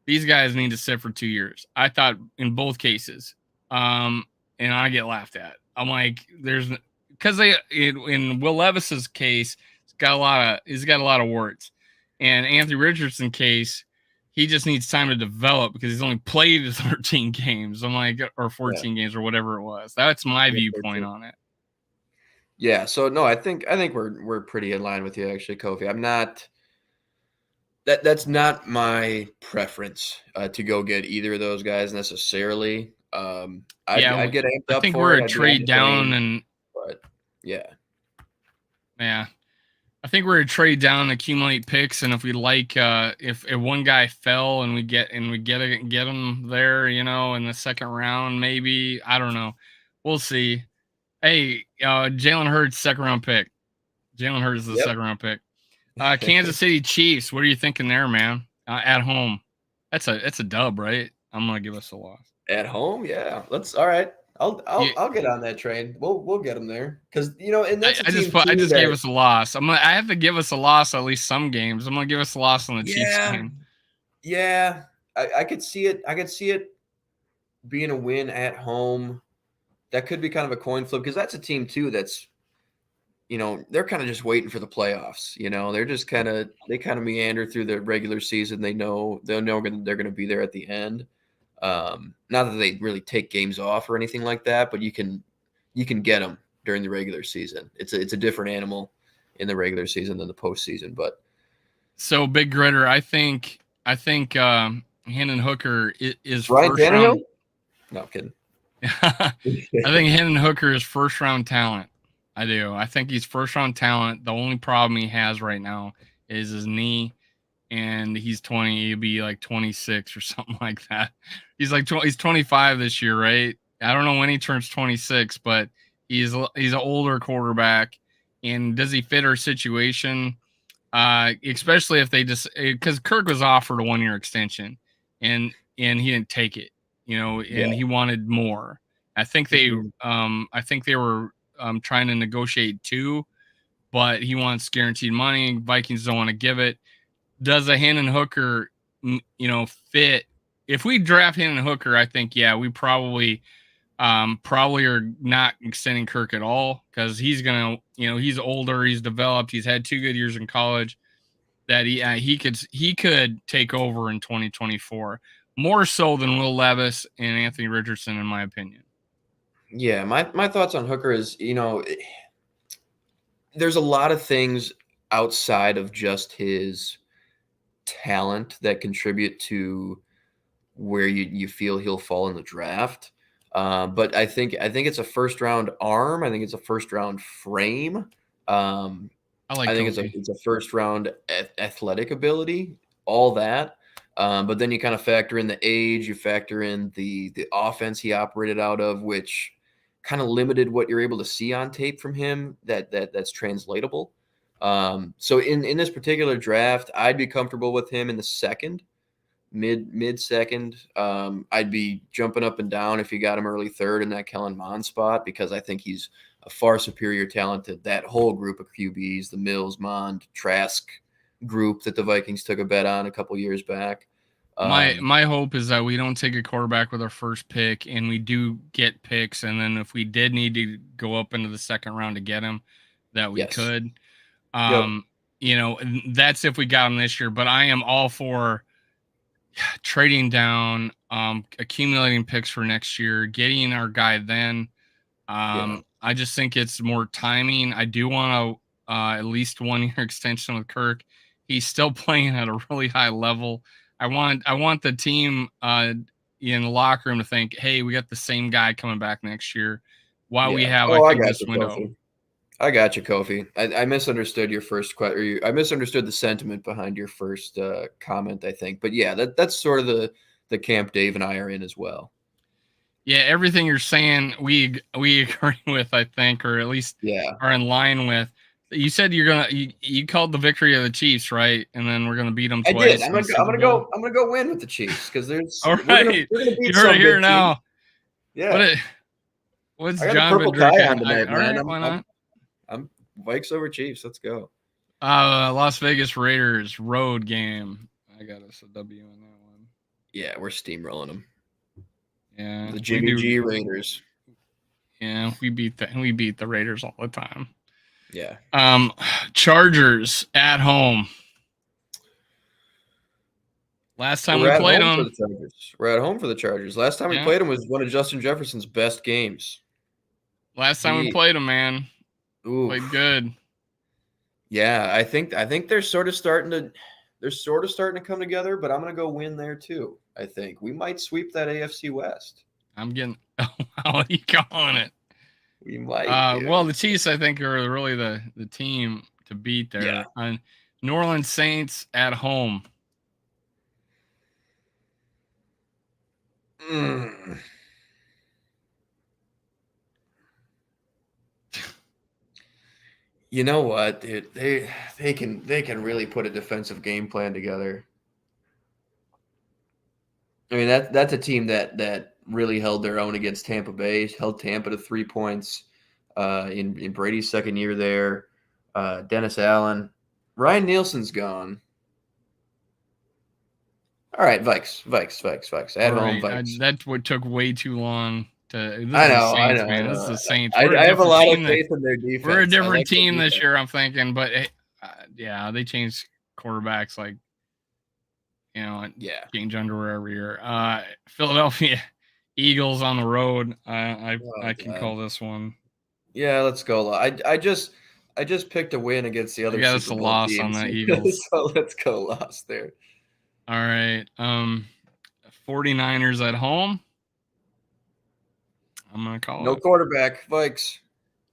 These guys need to sit for 2 years. I thought in both cases, and I get laughed at. I'm like, because in Will Levis's case, he's got a lot of warts, and Anthony Richardson's case, he just needs time to develop because he's only played 13 games. I'm like, or 14 games or whatever it was. That's my viewpoint on it. Yeah. So no, I think we're pretty in line with you actually, Kofi. I'm not. That's not my preference to go get either of those guys necessarily. I'd get amped up. I think for we're it. a trade down, but yeah. I think we're a trade down, accumulate picks, and if we like, if one guy fell and we get him there, in the second round, maybe, I don't know, we'll see. Hey, Jalen Hurts, second round pick. Jalen Hurts is the second round pick. Kansas City Chiefs. What are you thinking there, man? At home, that's a dub, right? I'm gonna give us a loss. At home, yeah. All right. I'll get on that train. We'll get them there because and that's I just gave us a loss. I have to give us a loss at least some games. I'm gonna give us a loss on the Chiefs game. Yeah, I could see it. I could see it being a win at home. That could be kind of a coin flip because that's a team too that's they're kind of just waiting for the playoffs. They're just kind of meander through the regular season. They're going to be there at the end. Not that they really take games off or anything like that, but you can get them during the regular season. It's a different animal in the regular season than the postseason. But so Big Gritter, I think Hendon Hooker is Ryan first Tannehill? round. No, I'm kidding. I think Hendon Hooker is first round talent. I do. I think he's first round talent. The only problem he has right now is his knee, and he's 20. He'll be like 26 or something like that. He's 25 this year, right? I don't know when he turns 26, but he's an older quarterback. And does he fit our situation? Especially if they just, because Kirk was offered a 1-year extension, and he didn't take it, and he wanted more. I think they were trying to negotiate 2, but he wants guaranteed money. Vikings don't want to give it. Does a Hendon Hooker, fit? If we draft Hendon Hooker, I think, we probably are not extending Kirk at all because he's gonna, he's older, he's developed, he's had 2 good years in college. That he could take over in 2024 more so than Will Levis and Anthony Richardson, in my opinion. Yeah, my thoughts on Hooker is, there's a lot of things outside of just his talent that contribute to where you feel he'll fall in the draft. But I think it's a first round arm. I think it's a first round frame. I think it's a first round athletic ability, all that. But then you kind of factor in the age, you factor in the offense he operated out of, which kind of limited what you're able to see on tape from him that's translatable. So in this particular draft, I'd be comfortable with him in the second, mid second. I'd be jumping up and down if you got him early third in that Kellen Mond spot, because I think he's a far superior talent to that whole group of QBs, the Mills, Mond, Trask group that the Vikings took a bet on a couple years back. My hope is that we don't take a quarterback with our first pick, and we do get picks, and then if we did need to go up into the second round to get him, that we could. That's if we got him this year. But I am all for trading down, accumulating picks for next year, getting our guy then. I just think it's more timing. I do want to at least 1-year extension with Kirk. He's still playing at a really high level. I want the team in the locker room to think, hey, we got the same guy coming back next year. While we have, I think, this window. I got you, Kofi. I misunderstood your first question. I misunderstood the sentiment behind your first comment, I think. But yeah, that's sort of the camp Dave and I are in as well. Yeah, everything you're saying, we agree with, I think, or at least are in line with. You said you called the victory of the Chiefs, right? And then we're gonna beat them twice. I did. I'm gonna go win with the Chiefs because there's all right. We're gonna beat you heard some it here big now. teams. Yeah. What's I got John the purple been tie drinking? on tonight, man. Right, why not? I'm Vikes over Chiefs. Let's go. Las Vegas Raiders road game. I got us a W on that one. Yeah, we're steamrolling them. Yeah, the Jimmy G Raiders. Yeah, we beat the Raiders all the time. Yeah. Chargers at home. Last time we played them, we're at home for the Chargers. Last time we played them was one of Justin Jefferson's best games. Last time we played them, man. Played good. Yeah, I think they're sort of starting to come together, but I'm gonna go win there too. I think we might sweep that AFC West. I'm getting how are you calling it? We might. Well, the Chiefs, I think, are really the team to beat there. Yeah. New Orleans Saints at home. You know what, dude? They can really put a defensive game plan together. I mean, that's a team that really held their own against Tampa Bay, held Tampa to 3 points in Brady's second year there. Dennis Allen. Ryan Nielsen's gone. All right, Vikes. At home, Vikes. That would took way too long. I know. This is the Saints. I have a lot of faith in their defense. We're a different team this year, I'm thinking. But, they changed quarterbacks like, change underwear every year. Philadelphia Eagles on the road. I can call this one. Yeah, let's go. I just picked a win against the other. I got us a loss on the Eagles. So let's go loss there. All right. 49ers at home. I'm going to call no quarterback, Vikes.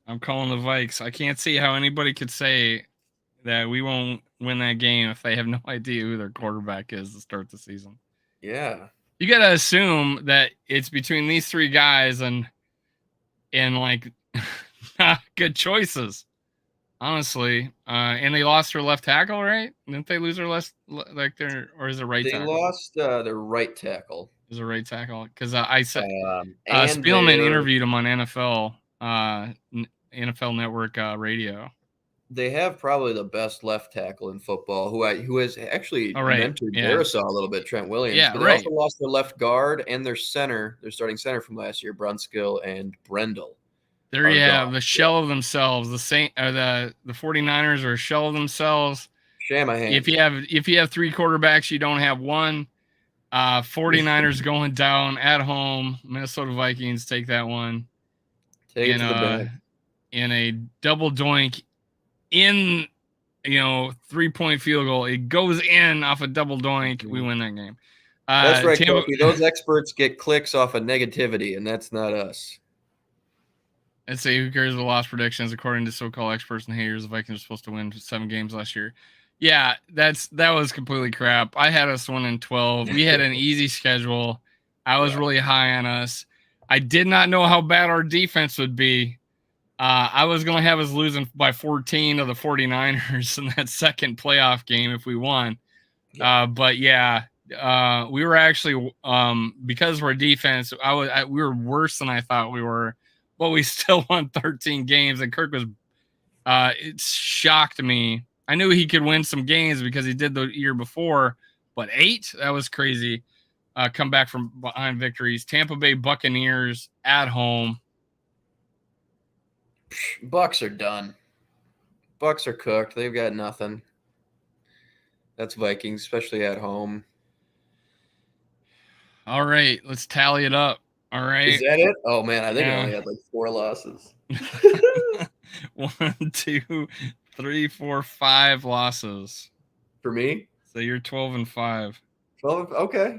I'm calling the Vikes. I can't see how anybody could say that we won't win that game if they have no idea who their quarterback is to start the season. Yeah. You got to assume that it's between these three guys and like not good choices, honestly. And they lost their left tackle, right? Didn't they lose their or is it right tackle? They lost their right tackle. Is a right tackle because I said Spielman interviewed him on NFL Network radio. They have probably the best left tackle in football, who has actually mentored Darisaw a little bit, Trent Williams. Yeah, but they also lost their left guard and their starting center from last year, Brunskill and Brendel. There you have the shell of themselves. The 49ers are a shell of themselves. Shanahan. If you have three quarterbacks, you don't have one. 49ers going down at home. Minnesota Vikings take that one. Take it to the bank. In a double doink in 3-point field goal. It goes in off a double doink. We win that game. That's right, Kofi. Those experts get clicks off of negativity, and that's not us. Let's see, who cares the loss predictions? According to so-called experts and haters, the Vikings are supposed to win 7 games last year. Yeah, that was completely crap. I had us winning 12. We had an easy schedule. I was really high on us. I did not know how bad our defense would be. I was going to have us losing by 14 to the 49ers in that second playoff game if we won. But we were actually because of our defense, we were worse than I thought we were, but we still won 13 games. And Kirk was it shocked me. I knew he could win some games because he did the year before, but 8, that was crazy. Come back from behind victories. Tampa Bay Buccaneers at home. Bucks are done. Bucks are cooked. They've got nothing. That's Vikings, especially at home. All right, let's tally it up. All right. Is that it? Oh, man, I think I only had like 4 losses. 1, 2, 3, 4, 5 losses. For me? So you're 12-5. 12, okay.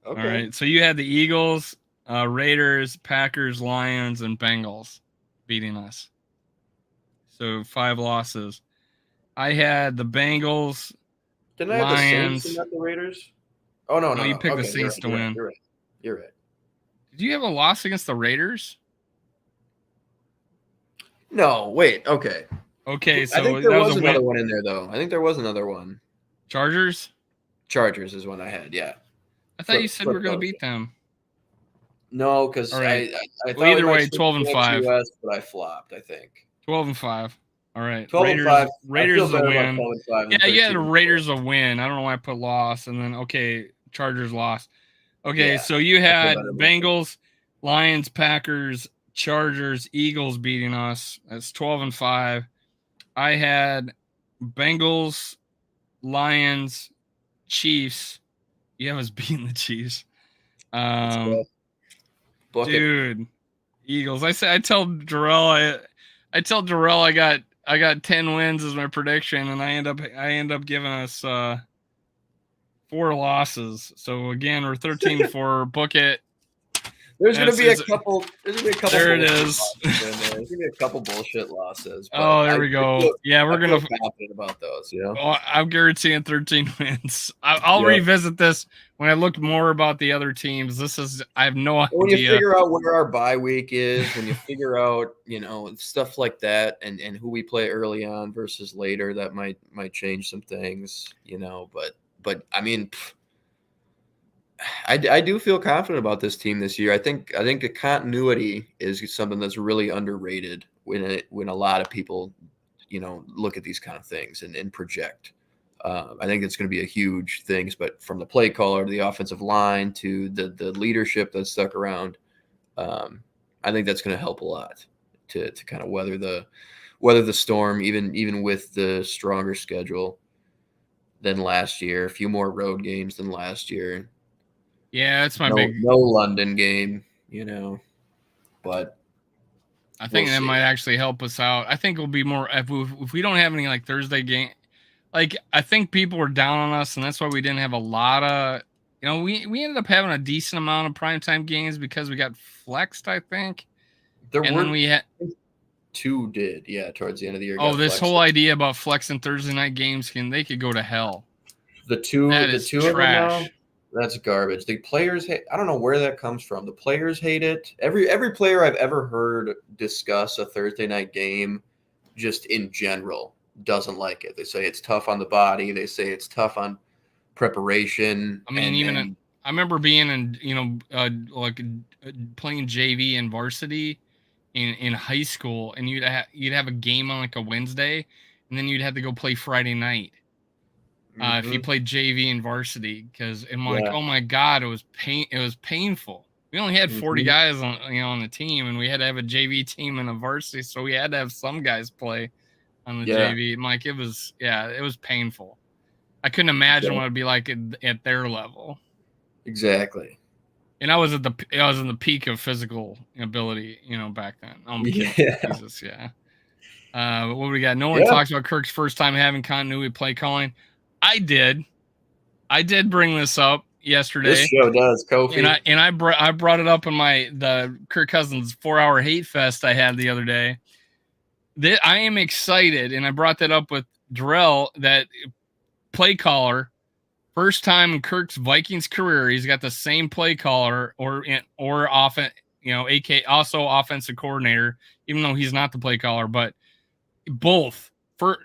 All right. So you had the Eagles, Raiders, Packers, Lions, and Bengals beating us. So 5 losses. I had the Bengals. Didn't I have the Saints Lions. and not the Raiders? Oh, no. You picked the Okay, Saints to win. You're right. Did you have a loss against the Raiders? No, wait. Okay. Okay, so I think there that was a another win. one in there, though. I think there was another one. Chargers? Chargers is one I had, yeah. I thought you said we were going to beat them. No, because All right. I thought Well, either we might way, switch 12 and to 5. US, but I flopped, I think. 12 and 5. All right. 12 Raiders, and 5. Raiders I feel is a better about win. 12 and 5 than Yeah, you had 13 the and Raiders a win. I don't know why I put loss. And then, okay, Chargers lost. Okay, Yeah, so you had better about Bengals, Lions, Packers, Chargers, Eagles beating us. That's 12 and 5. I had Bengals, Lions, Chiefs. You have us beating the Chiefs. Dude, Eagles. I tell Darrell I got 10 wins as my prediction, and I end up giving us 4 losses. So again, we're 13-4. Book it. There's gonna be a couple. There it is. There's gonna be a couple bullshit losses. Oh, there we go. Yeah, we're gonna confident about those. You know, I'm guaranteeing 13 wins. I'll revisit this when I look more about the other teams. I have no idea. When you figure out where our bye week is, when you figure out stuff like that, and who we play early on versus later, that might change some things. But I mean. I do feel confident about this team this year. I think the continuity is something that's really underrated when a lot of people, look at these kind of things and project. I think it's going to be a huge thing, but from the play caller to the offensive line to the leadership that's stuck around, I think that's going to help a lot to kind of weather the storm, even with the stronger schedule than last year, a few more road games than last year. Yeah, it's no London game, but I think that might actually help us out. I think it'll be more if we don't have any like Thursday game. Like I think people were down on us, and that's why we didn't have a lot of. We ended up having a decent amount of primetime games because we got flexed. I think. Then we had 2 did, yeah, towards the end of the year. Oh, this whole idea about flexing Thursday night games they could go to hell. The two of them now. That's garbage. The players hate. I don't know where that comes from. The players hate it. Every player I've ever heard discuss a Thursday night game, just in general, doesn't like it. They say it's tough on the body. They say it's tough on preparation. I mean, I remember being in like playing JV and varsity in high school, and you'd have a game on like a Wednesday, and then you'd have to go play Friday night. If you played JV and varsity, because I'm like, oh my god, it was painful. We only had 40 guys on the team, and we had to have a JV team and a varsity, so we had to have some guys play on the JV. I'm like, it was painful. I couldn't imagine what it'd be like at their level. Exactly. And I was in the peak of physical ability, back then. Oh my God, Jesus, yeah. What we got? No one talks about Kirk's first time having continuity play calling. I did bring this up yesterday. This show does, Kofi. And I brought it up in the Kirk Cousins 4-hour hate fest I had the other day. I am excited, and I brought that up with Darrell, that play caller, first time in Kirk's Vikings career, he's got the same play caller or offense, AK also offensive coordinator, even though he's not the play caller, but both for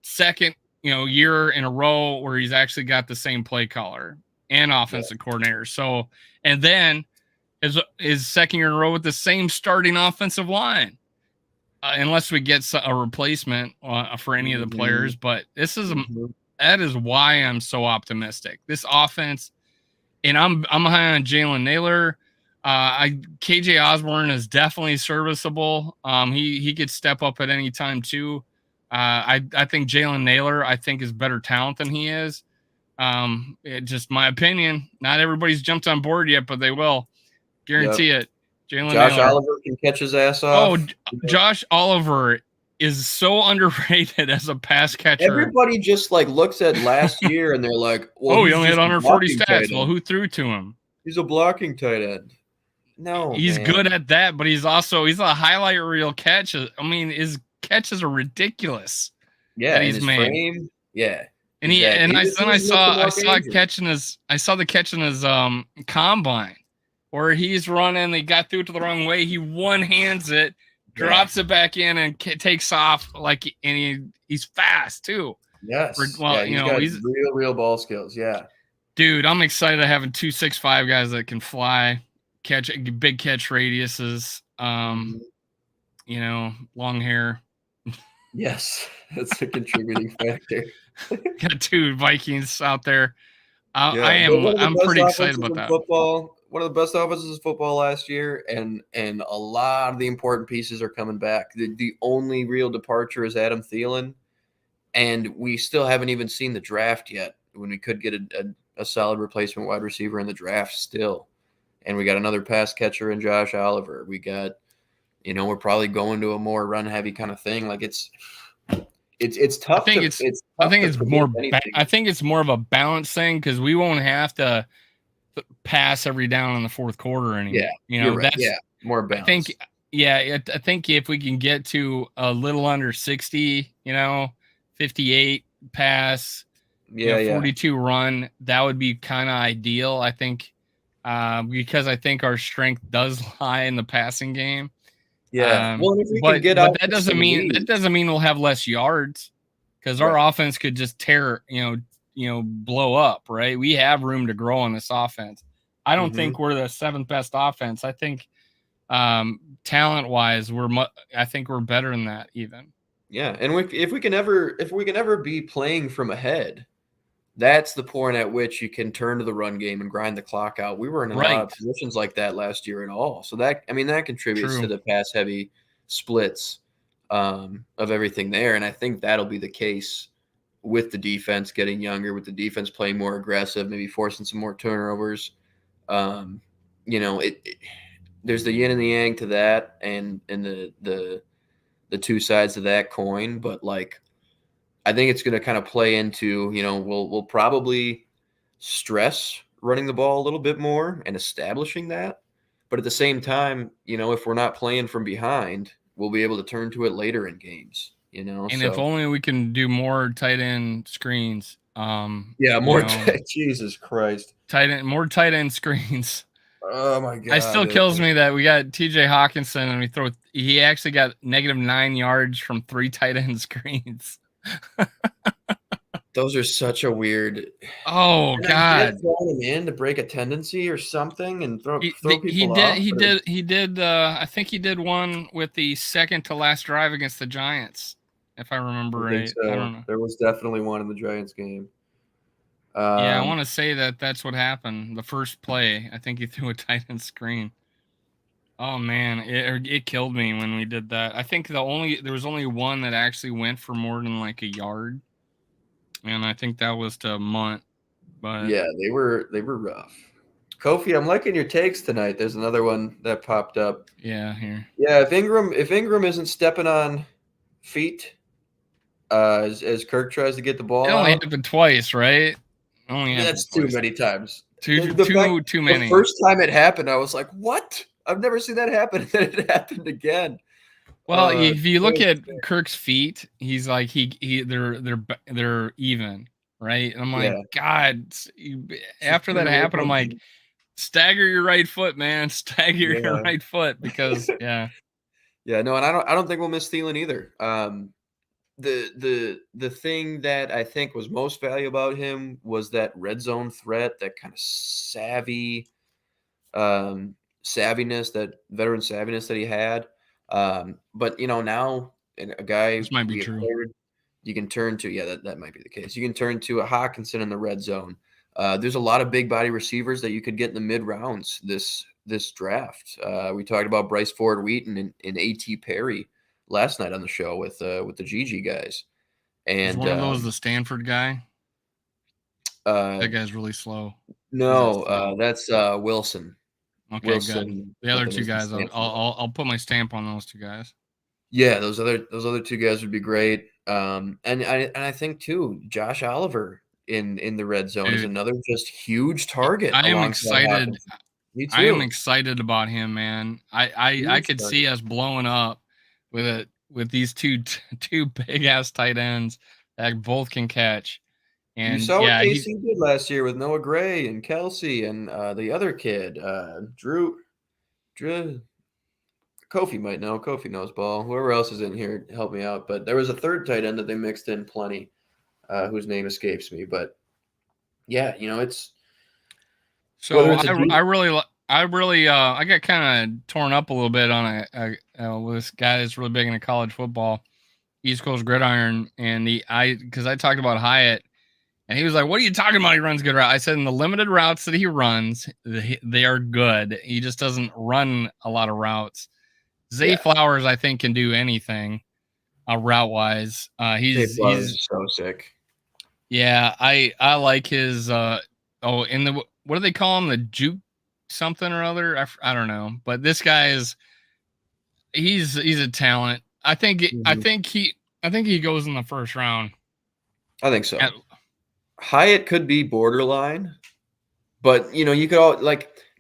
second year in a row where he's actually got the same play caller and offensive coordinator. So, and then his second year in a row with the same starting offensive line, unless we get a replacement for any of the players. But this is that is why I'm so optimistic. This offense, and I'm high on Jalen Naylor. KJ Osborne is definitely serviceable. He could step up at any time too. I think Jalen Naylor, is better talent than he is. Just my opinion. Not everybody's jumped on board yet, but they will. Guarantee it. Josh Naylor. Oliver can catch his ass off. Oh, Josh Oliver is so underrated as a pass catcher. Everybody just looks at last year and they're like, well, he only had 140 stats. Well, who threw to him? He's a blocking tight end. No, he's good at that, but he's a highlight reel catch. I mean, catches are ridiculous. Yeah, that and he's his made. frame. Yeah. And Exactly. I saw the catch in his combine where he's running, he got through it to the wrong way, he one hands it, drops it back in, and takes off he's fast too. Yes. He's got real ball skills. Yeah. Dude, I'm excited having 2 6'5" guys that can fly, catch big catch radiuses, long hair. Yes, that's a contributing factor. Got 2 Vikings out there. I'm pretty excited about that. Football, one of the best offenses in football last year, and a lot of the important pieces are coming back. The only real departure is Adam Thielen, and we still haven't even seen the draft yet when we could get a solid replacement wide receiver in the draft still. And we got another pass catcher in Josh Oliver. We got, we're probably going to a more run heavy kind of thing. Like it's tough. I think it's more of a balance thing because we won't have to pass every down in the fourth quarter anymore. Yeah, more balance. I think if we can get to a little under 60, 58 pass, 42 run, that would be kind of ideal. I think because I think our strength does lie in the passing game. Yeah, but that doesn't mean we'll have less yards because our offense could just tear, blow up. Right, we have room to grow on this offense. I don't think we're the 7th best offense. I think talent wise, I think we're better than that even. Yeah, and if we can ever be playing from ahead, that's the point at which you can turn to the run game and grind the clock out. We weren't in a lot of positions like that last year at all. So that contributes to the pass heavy splits of everything there. And I think that'll be the case with the defense getting younger, with the defense playing more aggressive, maybe forcing some more turnovers. There's the yin and the yang to that and the two sides of that coin. But I think it's going to kind of play into, we'll probably stress running the ball a little bit more and establishing that. But at the same time, if we're not playing from behind, we'll be able to turn to it later in games, And if only we can do more tight end screens. Jesus Christ. More tight end screens. Oh my God. It still kills me that we got TJ Hawkinson and he actually got -9 yards from 3 tight end screens. Those are such a weird. Oh God! Throwing him in to break a tendency or something and throw people off. He did. I think he did one with the second to last drive against the Giants, if I remember right. So. I don't know. There was definitely one in the Giants game. I want to say that's what happened. The first play, I think he threw a tight end screen. Oh man, it killed me when we did that. I think there was only one that actually went for more than a yard, and I think that was to Munt. But yeah, they were rough. Kofi, I'm liking your takes tonight. There's another one that popped up. Yeah, here. Yeah, if Ingram isn't stepping on feet, as Kirk tries to get the ball, it only happened twice, right? That's too many times. Too many. The first time it happened, I was like, "What? I've never seen that happen." And then it happened again. Well, if you look at Kirk's feet, he's like they're even, right? And I'm like, God. After that happened, I'm like, stagger your right foot, man. Stagger your right foot because no, and I don't think we'll miss Thielen either. The thing that I think was most valuable about him was that red zone threat, that kind of savviness, that veteran savviness that he had. But now a guy this might be true. You can turn to that might be the case. You can turn to a Hawkinson in the red zone. There's a lot of big body receivers that you could get in the mid rounds this draft. We talked about Bryce Ford Wheaton and A.T. Perry last night on the show with the GG guys. And is one of those the Stanford guy? That guy's really slow. No, that's Wilson. Okay, Wilson, good. The other two guys, I'll put my stamp on those two guys. Yeah, those other two guys would be great. And I think too, Josh Oliver in the red zone is another just huge target. I am excited. Me too. I am excited about him, man. I could see us blowing up with with these two big ass tight ends that both can catch. And you saw yeah, what KC did last year with Noah Gray and Kelsey and the other kid, Drew. Kofi might know. Kofi knows ball. Whoever else is in here, help me out. But there was a third tight end that they mixed in plenty, whose name escapes me. But yeah, it's so I really I got kind of torn up a little bit on with this guy that's really big into college football, East Coast Gridiron, and because I talked about Hyatt. And he was like, "What are you talking about? He runs good routes." I said, "In the limited routes that he runs, they are good. He just doesn't run a lot of routes." Zay Flowers, I think, can do anything, route wise. He's so sick. Yeah, I like his. What do they call him? The juke something or other. I don't know, but this guy he's a talent. I think he goes in the first round. I think so. Hyatt could be borderline, but you could all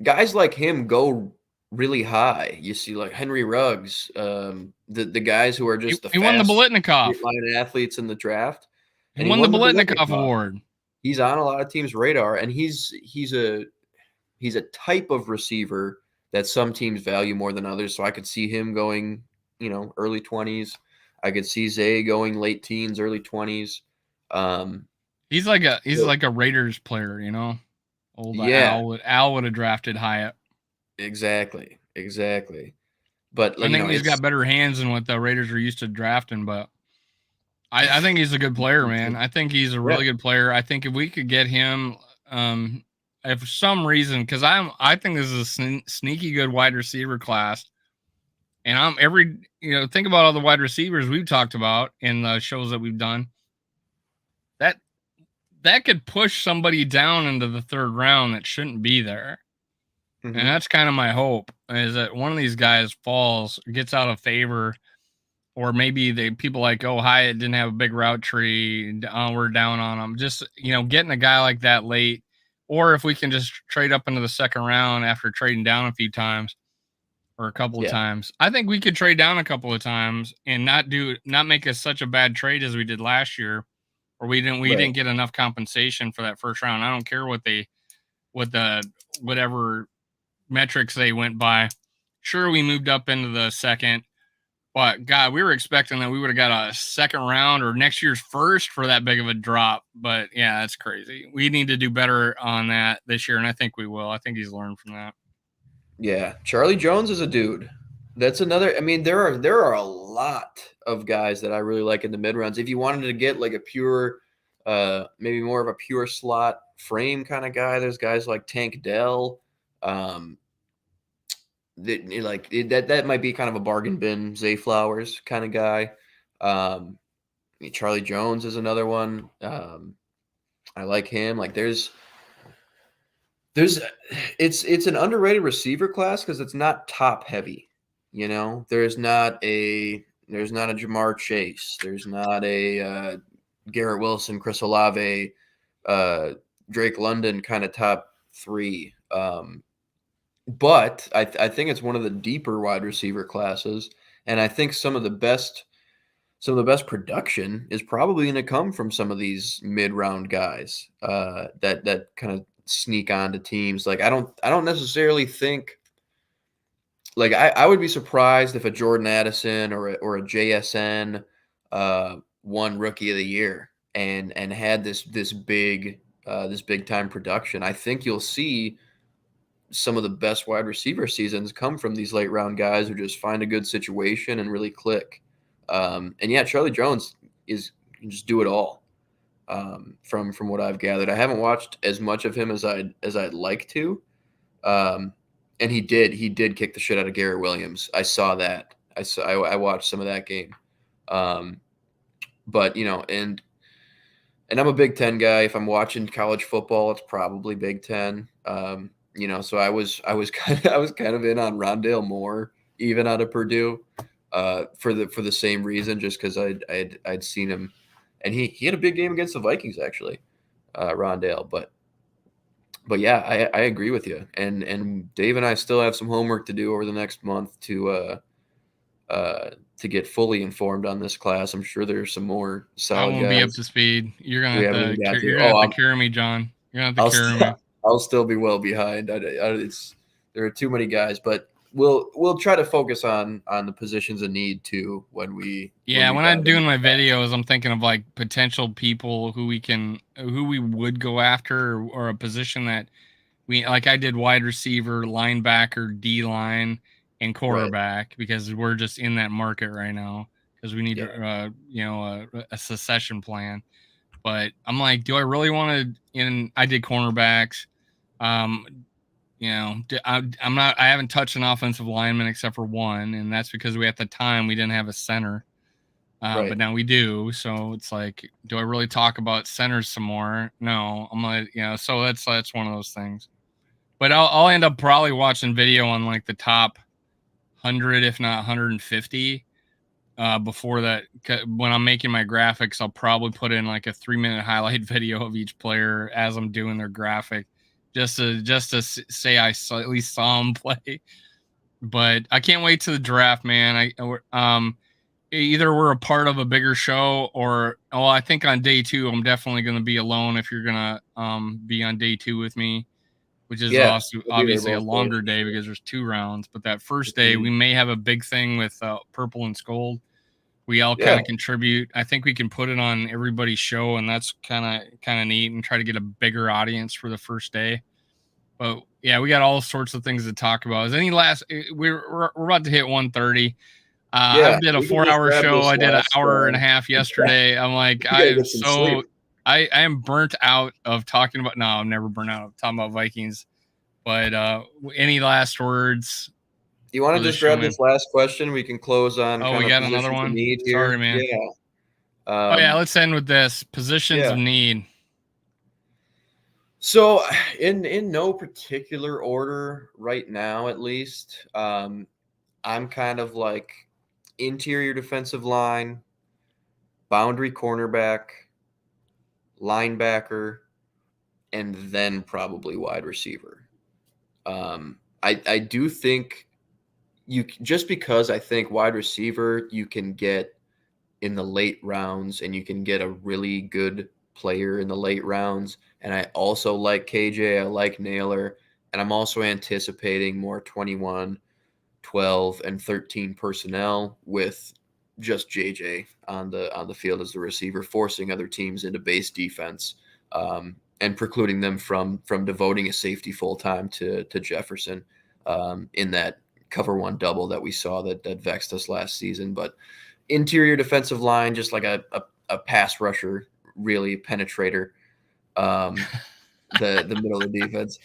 guys like him go really high. You see, like Henry Ruggs, the guys who are just he won the Biletnikoff line athletes in the draft. He won the Biletnikoff award. He's on a lot of teams' radar, and he's a type of receiver that some teams value more than others. So I could see him going, early 20s. I could see Zay going late teens, early 20s. He's like a Raiders player, Old Al would have drafted Hyatt. Exactly. But I think he's got better hands than what the Raiders are used to drafting. But I think he's a good player, man. I think he's a really good player. I think if we could get him, if for some reason, because I think this is a sneaky good wide receiver class. And think about all the wide receivers we've talked about in the shows that we've done. That could push somebody down into the third round that shouldn't be there. Mm-hmm. And that's kind of my hope, is that one of these guys gets out of favor, or maybe people like, oh, Hyatt didn't have a big route tree, we're down on him. Just, getting a guy like that late, or if we can just trade up into the second round after trading down a few times or a couple of times. I think we could trade down a couple of times and not make such a bad trade as we did last year. Or we didn't get enough compensation for that first round. I don't care whatever metrics they went by. Sure, we moved up into the second, but God, we were expecting that we would have got a second round or next year's first for that big of a drop. But yeah, that's crazy. We need to do better on that this year, and I think we will. I think he's learned from that. Yeah, Charlie Jones is a dude. That's another. I mean, there are a lot of guys that I really like in the mid rounds. If you wanted to get like a pure, maybe more of a pure slot frame kind of guy, there's guys like Tank Dell. That might be kind of a bargain bin. Zay Flowers kind of guy. Charlie Jones is another one. I like him. Like it's an underrated receiver class because it's not top heavy. There's not a Jamar Chase. There's not a Garrett Wilson, Chris Olave, Drake London kind of top three. But I think it's one of the deeper wide receiver classes, and I think some of the best production is probably going to come from some of these mid-round guys that kind of sneak onto teams. Like I don't necessarily think. Like I would be surprised if a Jordan Addison or a JSN won Rookie of the Year and had this big time production. I think you'll see some of the best wide receiver seasons come from these late round guys who just find a good situation and really click. And yeah, Charlie Jones can just do it all. From what I've gathered, I haven't watched as much of him as I'd like to. And he did kick the shit out of Garrett Williams. I saw that. I watched some of that game. But and I'm a Big Ten guy. If I'm watching college football, it's probably Big Ten. So I was kind of in on Rondale Moore, even out of Purdue, for the same reason, just because I'd seen him, and he had a big game against the Vikings actually, Rondale, But yeah, I agree with you, and Dave and I still have some homework to do over the next month to to get fully informed on this class. I'm sure there's some more I solid won't be up guys. to speed. You're We gonna haven't have even to. got to. You're gonna Oh, have to carry me, John. You're gonna have to carry me. I'll still be well behind. There are too many guys, but we'll try to focus on the positions of need too when we. Yeah, when I'm dive doing into my the class. videos, I'm thinking of like potential people who we would go after, or a position that we like. I did wide receiver, linebacker, D line, and quarterback because we're just in that market right now because we need a succession plan. But I'm like, do I really want to? And I did cornerbacks. Um, I'm not. I haven't touched an offensive lineman except for one, and that's because at the time we didn't have a center. But now we do. So it's like, do I really talk about centers some more? No, I'm like, so that's one of those things. But I'll end up probably watching video on like the top 100, if not 150. Before that, when I'm making my graphics, I'll probably put in like a 3-minute highlight video of each player as I'm doing their graphic, just to say at least saw them play. But I can't wait to the draft, man. Either we're a part of a bigger show, or I think on day 2 I'm definitely going to be alone if you're going to be on day 2 with me, which is also we'll be there obviously a both longer days, day sure. because there's 2 rounds. But that first day we may have a big thing with purple and gold. We all kind of contribute. I think we can put it on everybody's show, and that's kind of neat, and try to get a bigger audience for the first day. But yeah, we got all sorts of things to talk about. Is any last? We're about to hit 1:30. I did a 4-hour show. I did an hour and a half yesterday. I'm like, I am burnt out of talking about. No, I'm never burnt out of talking about Vikings. But any last words? You want to just grab this last question? We can close on. Oh, we got another one. Sorry, man. Yeah. Let's end with this. Positions of need. So, in no particular order right now, at least, I'm kind of like interior defensive line, boundary cornerback, linebacker, and then probably wide receiver. I do think just because I think wide receiver you can get in the late rounds, and you can get a really good player in the late rounds. And I also like KJ, I like Naylor, and I'm also anticipating more 21, 12, and 13 personnel with just JJ on the field as the receiver, forcing other teams into base defense, and precluding them from devoting a safety full time to Jefferson in that cover one double that we saw that vexed us last season. But interior defensive line, just like a pass rusher, really penetrator. The middle of the defense.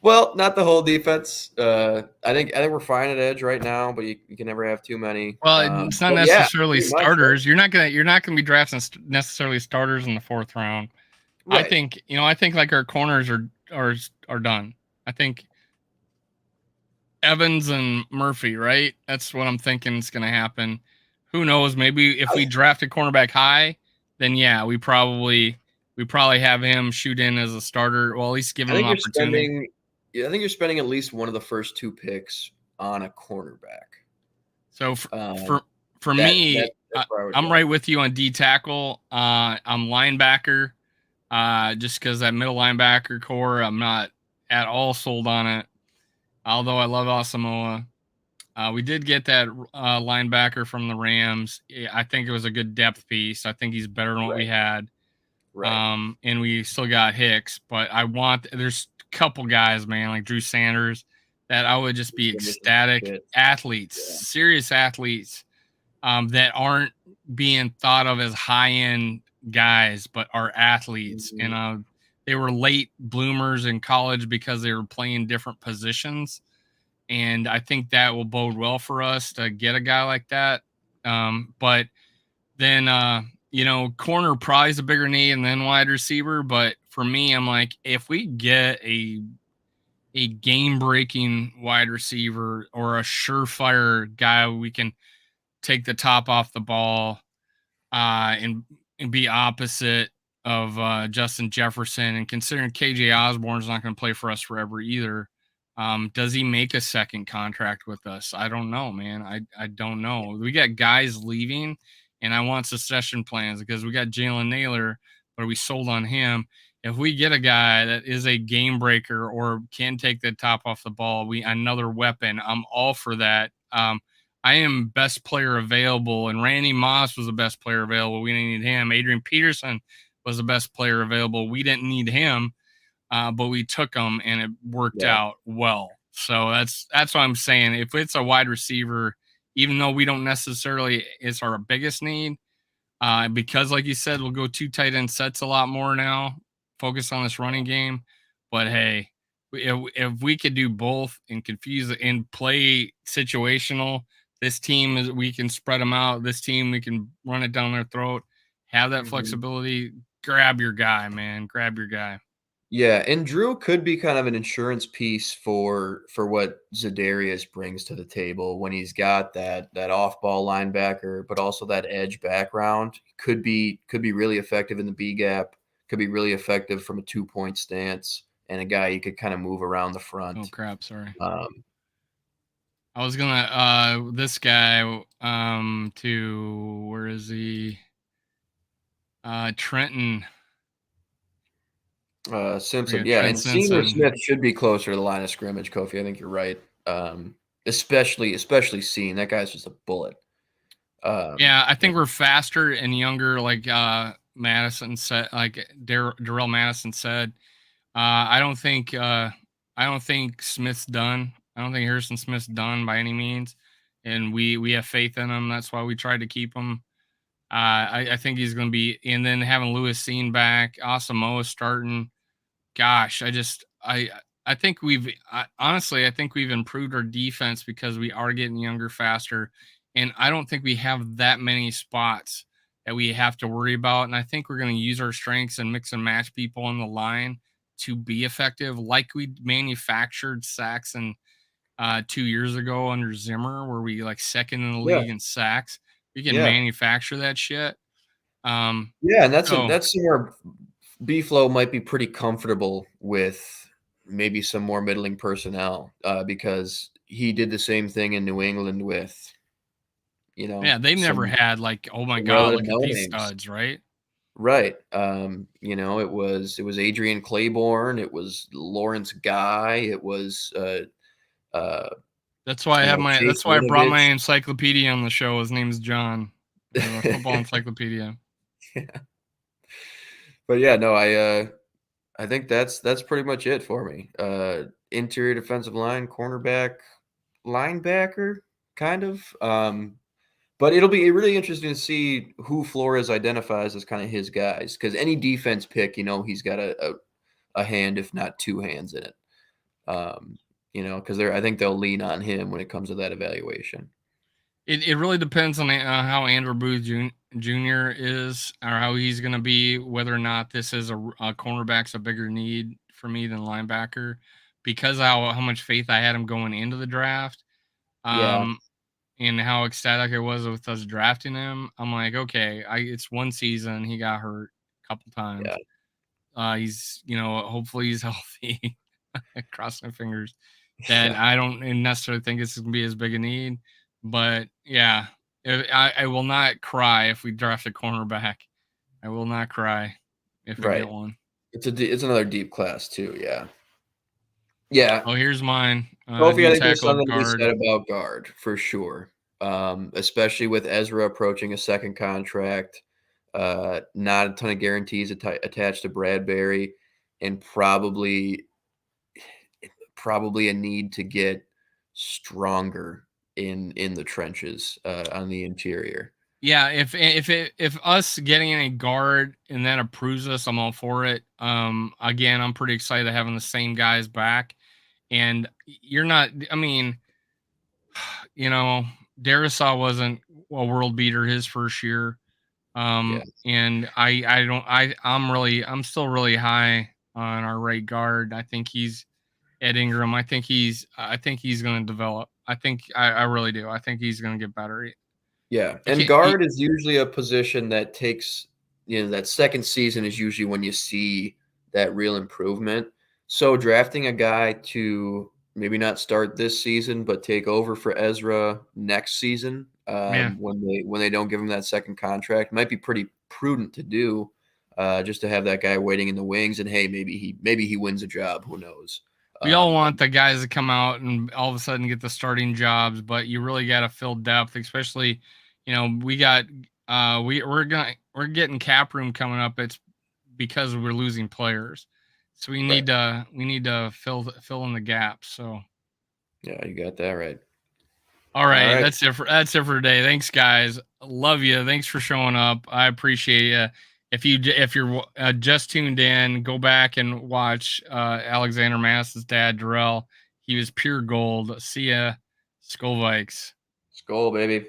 Well, not the whole defense. I think we're fine at edge right now, but you can never have too many. Well, it's not necessarily starters. You're not gonna be drafting necessarily starters in the 4th round. Right. I think like our corners are done. I think Evans and Murphy, right? That's what I'm thinking is going to happen. Who knows? Maybe if we draft a cornerback high, then yeah, we probably have him shoot in as a starter. Well, at least give him an opportunity. I think you're spending at least one of the first 2 picks on a cornerback. So for me, I'm right with you on D tackle. I'm linebacker, just because that middle linebacker core, I'm not at all sold on it. Although I love Asamoah. We did get that linebacker from the Rams. I think it was a good depth piece. I think he's better than what we had. Right. And we still got Hicks, but there's a couple guys, man, like Drew Sanders, that I would just be ecstatic athletes, serious athletes, that aren't being thought of as high-end guys, but are athletes. Mm-hmm. And they were late bloomers in college because they were playing different positions. And I think that will bode well for us to get a guy like that. But then, corner probably is a bigger need, and then wide receiver. But for me, I'm like, if we get a game-breaking wide receiver or a surefire guy, we can take the top off the ball and be opposite of Justin Jefferson. And considering KJ Osborne's not going to play for us forever either, Does he make a second contract with us? I don't know, man. I don't know. We got guys leaving, and I want succession plans because we got Jalen Naylor, but we sold on him. If we get a guy that is a game breaker or can take the top off the ball, another weapon. I'm all for that. I am best player available, and Randy Moss was the best player available. We didn't need him. Adrian Peterson was the best player available. We didn't need him. But we took him and it worked out well. So that's what I'm saying. If it's a wide receiver, even though we don't necessarily, it's our biggest need, because like you said, we'll go 2 tight end sets a lot more now, focus on this running game. But hey, if we could do both and confuse and play situational, this team is, we can spread them out. This team, we can run it down their throat, have that flexibility. Grab your guy, man. Grab your guy. Yeah, and Drew could be kind of an insurance piece for what Za'Darius brings to the table when he's got that off-ball linebacker, but also that edge background. Could be really effective in the B gap. Could be really effective from a 2-point stance, and a guy you could kind of move around the front. Oh crap! Sorry. I was gonna this guy to where is he? Trenton. Simpson, Yeah, and Senior Smith should be closer to the line of scrimmage, Kofi. I think you're right. Especially Seen. That guy's just a bullet. Yeah, I think we're faster and younger, like Mattison said, like Darrell Mattison said. I don't think Smith's done. I don't think Harrison Smith's done by any means, and we have faith in him. That's why we tried to keep him. I think he's going to be, and then having Lewis Seen back, Asamoah starting. Gosh, I think honestly, I think we've improved our defense because we are getting younger, faster, and I don't think we have that many spots that we have to worry about. And I think we're going to use our strengths and mix and match people on the line to be effective, like we manufactured sacks and 2 years ago under Zimmer, where we like second in the league in sacks. We can manufacture that shit. And that's where B-Flow might be pretty comfortable with maybe some more middling personnel because he did the same thing in New England with, they've never had like, oh my God, look at these studs, right? Right. It was Adrian Claiborne, it was Lawrence Guy, it was that's why I brought my encyclopedia on the show. His name's John. Football encyclopedia. Yeah. But yeah, no, I think that's pretty much it for me. Interior defensive line, cornerback, linebacker, kind of. But it'll be really interesting to see who Flores identifies as kind of his guys, because any defense pick, he's got a hand, if not 2 hands in it. Because I think they'll lean on him when it comes to that evaluation. It really depends on how Andrew Booth Jr. is, or how he's going to be, whether or not this is a cornerback's a bigger need for me than linebacker, because how much faith I had him going into the draft, and how ecstatic I was with us drafting him. I'm like, okay, it's one season. He got hurt a couple times. Yeah. He's, hopefully he's healthy. Cross my fingers that I don't necessarily think it's going to be as big a need. But yeah, I will not cry if we draft a cornerback. I will not cry if we get one. It's another deep class too. Yeah. Yeah. Oh, here's mine. I think there's something to be said about guard for sure. Especially with Ezra approaching a second contract, not a ton of guarantees attached to Bradbury, and probably a need to get stronger in the trenches on the interior. Yeah, if us getting a guard and that approves us, I'm all for it. Again, I'm pretty excited having the same guys back. And you're not, I mean, Darrisaw wasn't a world beater his first year. And I'm still really high on our right guard. I think he's Ed Ingram. I think he's going to develop. I really do. I think he's going to get better. Yeah. And guard is usually a position that takes, that second season is usually when you see that real improvement. So drafting a guy to maybe not start this season, but take over for Ezra next season Yeah. when they don't give him that second contract. Might be pretty prudent to do, just to have that guy waiting in the wings. And hey, maybe he wins a job. Who knows? We all want the guys to come out and all of a sudden get the starting jobs, but you really got to fill depth, especially, we got we're getting cap room coming up. It's because we're losing players. So we need to fill in the gaps. So yeah, you got that right. all right. That's it for today. Thanks, guys. Love you. Thanks for showing up. I appreciate you. If you're just tuned in, go back and watch Alexander Mattison's dad, Darrell. He was pure gold. See ya, Skull Vikes. Skull, baby.